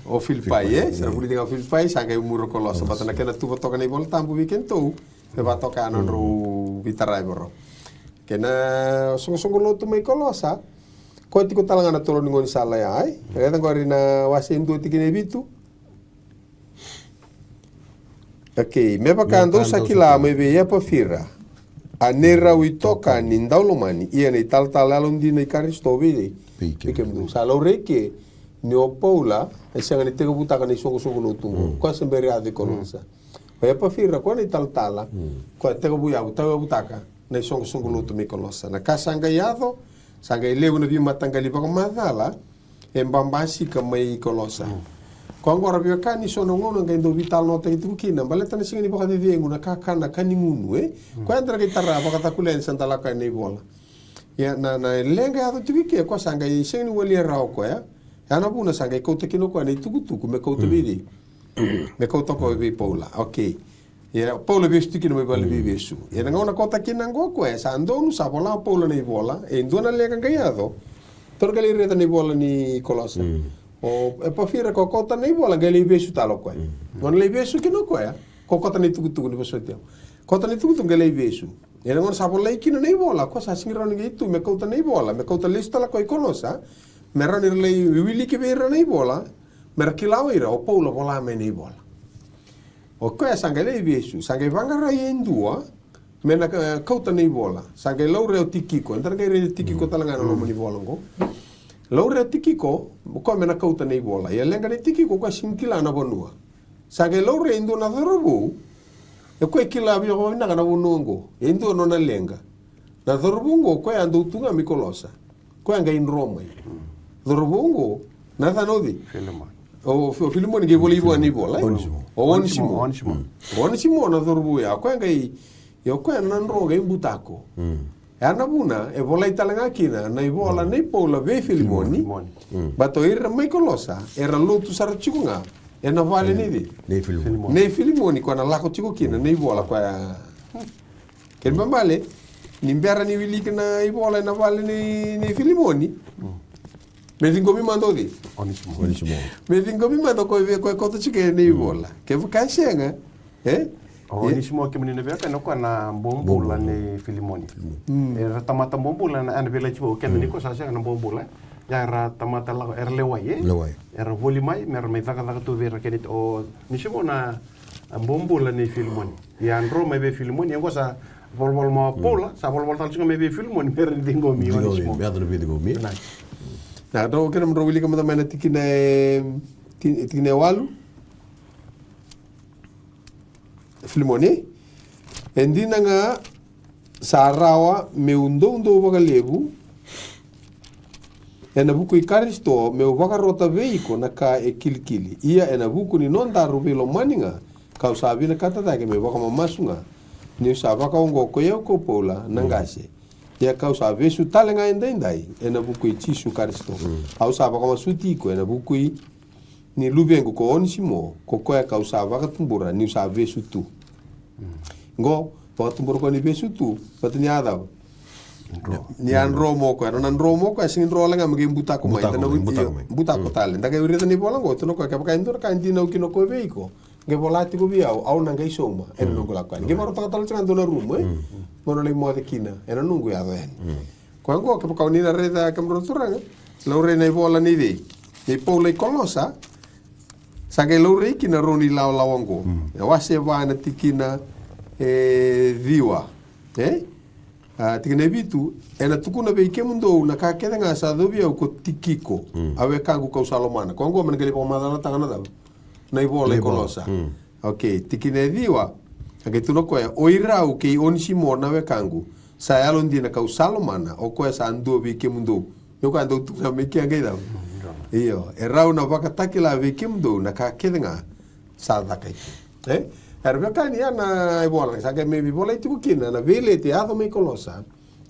O Filipai, sa puli tinga Filipai, sa kay umuro kolosa. Bata na kena tuwa toka na bola tambu weekend tu. E ba toka anon ro vitarai boro. Kena songo-songo lotu mai kolosa. Ko tiko talanga na tolo ngoni sala ya ai. Kaya tang na wasin tu tikine bitu. Okay, me bakando sa kila me be ya pa fira. Anera witoka ni ndaulomani ia nei taltalalon di nei karisto vidi. Pike mdu sa laureke ni opoula e sanga ni tega butaka nei songo no tungo. Ko sembere ade kolonsa. Ko ya pa fira ko nei taltala. Ko tega buya butaka nei songo no tumi kolonsa. Na kasanga yado sanga elevo na vi matangali pa madala e mbambasi ka mai kolonsa. Ko agora via kani sono ngono ngai do vital nota itu kina baleta na singa ni baka de nguna kakana kani ngunu ko andra ke tarra baka takulen santala ka nei bola ya na lenga ado tiki ko sanga i singa ni wali rao ko ya ana buna sanga ko te kino ko nei tuku me ko te vidi me ko to ko vi pola okay ya pola vi stiki no me bale vi vesu ya ngona ko ta kina ngo ko sa andonu sa bola pola nei bola e ndona lenga ngai ado torgali reta nei bola ni kolosa o e pa fira ko kota nei bola ngai besu talo ko ngon le besu kino ko ya ko kota nei tuku ni besu kota nei tuku ngai besu e ngon sa bola kino nei bola ko sa singira ngai tu me kota nei bola me kota lista la ko konosa me ran le wili ke vera nei bola me rakilao ira o poula bola me nei bola o ko ya sanga le besu sanga vangara yendua me na kota nei bola sanga laure o tikiko entar ngai re tikiko talanga no mani bola ngo laure tikiko ko mena kauta nei bola ia lenga nei tikiko ko sinkila na bonua sage laure indo na dorobu e ko kila bi ho na na bonongo indo no na lenga na dorobungo ko ando tunga mikolosa ko anga in roma dorobungo na tanodi o filimoni ge boli bo ni bola onisimo na dorobu ya ko anga yo ko na nroga imbutako ana buna e vola italanga kina na i vola nei pola ve filimoni bato era mai kolosa era lotu sarchikunga e na vale nei filimoni ko na lako tiko kina nei vola kwa ken bambale nimbera ni wili kina i vola na vale nei filimoni me dingo mi mando di onisimo me dingo mi mando ko ve ko to chike nei vola ke vuka shenga Onisimo ke menina veka no kana bombula nei filimoni. Era tamata bombula na ana vela chibo ke ni ko sa na bombula. Ya era tamata la era lewai. Era volimai mer me taka tu vera ke o nisimo na bombula nei filimoni. Ya andro me be filimoni ngo sa volvol ma pola sa volvol tal me be filimoni mer dingo mi onisimo. Ya do dingo mi. Na do ke namro wili kama na tikine walu. Filimoni endina nga sarawa me undo waka lebu ena buku i karisto me waka rota veiko na ka e kilikili ia ena buku ni non daru velo maninga kau sabi na kata take me waka mamasunga ni sa waka ongo ko yau ko pola nangase ia kau sabi su talenga endai ena buku i chisu karisto au sa waka masuti ko ena buku i ni lubengo ko onisimo ko koya kau sa waka tumbura ni sa vesu tu ngo pa tumbura ko ni vesu tu patni ada ni an romo ko era nan romo ko sin rola ngam ge buta ko mai tana buta ko tal ndaga urita ni bola ngo tuno ko ka ka indor ka indino kino ko veiko ge volati ko via au nanga isoma era no la kan ge maro ta tal changa dona room mono le mo de kina era nungu ya den ko ngo ka ka ni na reda ka mro turanga laure nei bola ni de ni pole kolosa sage laure kina roni la lawango ya wase va na tikina viwa tikine vitu ena tukuna be kemundo na ka keda nga sa dovia ko tikiko ave kangu ko salomana ko ngo men gele po madana tangana da na ibola kolosa okay tikine viwa ake tuno ko o irau ke onisimo na ve kangu sa yalondi na ka salomana o ko sa ando be kemundo yo ka ando tukuna me ke ngai da iyo erau na vaka takila ve kemundo na ka keda nga sa dakai Erbe kani ana ibola sake me bibola itu kina na vele te ado me kolosa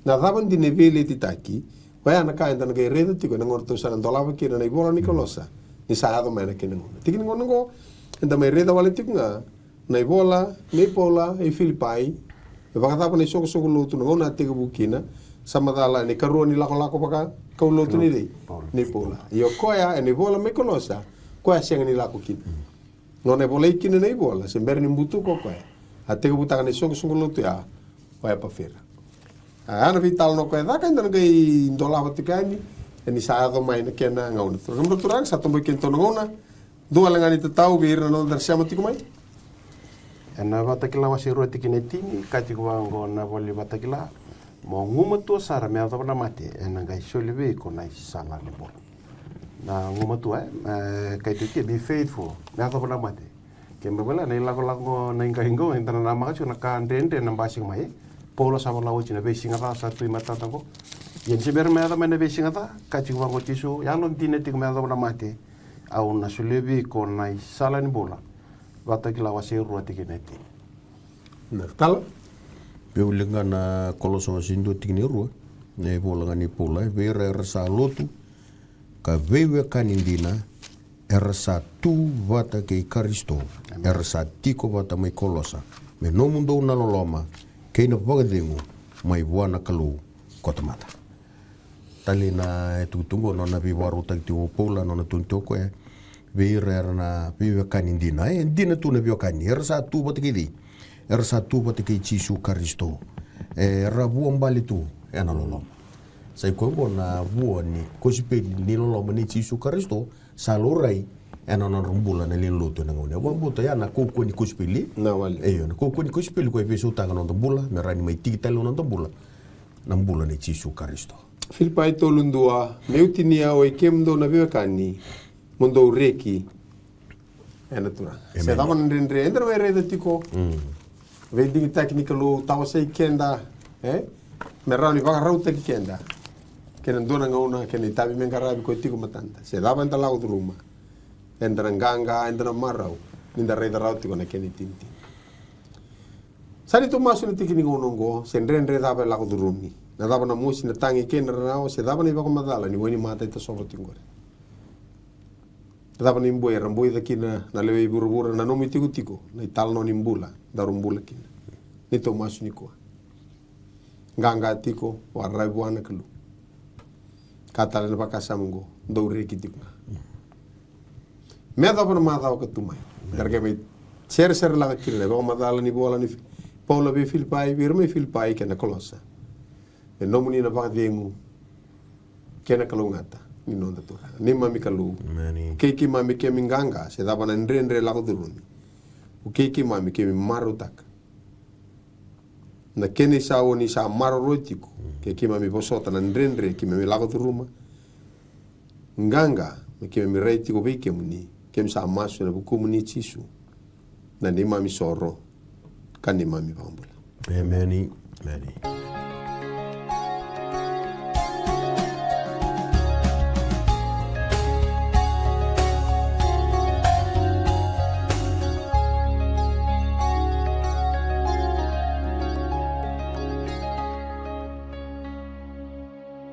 na daban di ne vele ti taki wa ana ka ndana ge redo tiko na ngorto sa ndolava kina na ibola ni kolosa ni sa ado me na kina ngo tikini ngo enda me redo wale tiknga na ibola me pola e filipai e baka tapa ni soko lotu ngo na tiko bukina sama dala ni karua ni lako baka kau lotu ni dei ni pola yo koya e ni ibola me kolosa koe senga ni lako kina ngone boleh kina nei bola sember ni butu ko koe ate ko butanga ni song lotu ya koe pa fera ana vital no koe da kan dan kai ndola batikani ni sa do mai na kena ngauna turang turang satu mo kento ngauna dua langani tatau bir no dar siamo tiku mai na vatakila wasi rua tikine tini kati kuango na voli vatakila mo nguma tua sara me atau na mate na gai solive ko na sala le bol na nguma tua kai tu be faithful me atau na mate ke me bela nei lago na ingo entana na maka na kan dente na basing mai polo sa lawo china be singa satu mata tango yen siber me atau na be singa ta kati kuango tisu yang non tine tik me atau na mate au na solive ko na sala ni bola vatakila wasi rua tikine tini na tala Peulenga na koloso sindo tikini rua ne bolanga ni pola vera rasa lotu ka vewe kanindina rasa tu vata ke Kristo rasa tiko vata mai kolosa me no mundo na loloma ke na vagadengu mai buana kalu kotamata tali na tutungo no na viwaru takti o pola no na tuntoko e vera na vewe kanindina dina tu na vewe kani rasa tu vata ke di rasa tu pati ke Yesu Kristo rabu mbali tu na lolom sai ko na buo ni ko sipe ni lolom ni Yesu Kristo salorai na rumbula na liloto na ngone wa buto ya na ko ni ko sipe na wale na ko ni ko sipe ko peso tanga no bula me rani mai tigita no bula na bula ni Yesu Kristo Filipai tolundua meutinia o ikemdo na vekani mondo reki ena tura se davan rendre endra re tiko Vending teknika lo tawa sei kenda merani vaga rauta ki kenda kena dona ngauna kena tabi mengarabi ko tiko matanta se dava enta lau ruma endra nganga endra marau ninda reda rauti kona kena tinti sari tu masu tiki ni ngonongo se ndre dava lau rumi na dava na musi na tangi kena rao se dava ni vaga madala ni weni mata ita sobo tingore dava ni mboi ramboi da kina na lewe buru na nomi tiko na ital no nimbula darumbula kina nito masu ni koa nganga tiko warai buana kalu katala na bakasamgo doure kitiko me dava na mata o katumai darga me ser la kile ba madala ni bola ni Paula be Filipai me Filipai kena kolosa e nomuni na ba dengu kena kalungata ni nonda tura ni mami kalu keiki mami ke minganga se dava na ndre la koduruni o keiki mami ke marutak na kene sa ni sa marorotiko keiki mami bosota na ndre ke me la koduruma nganga me ke me reiti ko beke muni ke sa masu na buku muni Yesu na ni mami soro kan ni mami bambula Amen.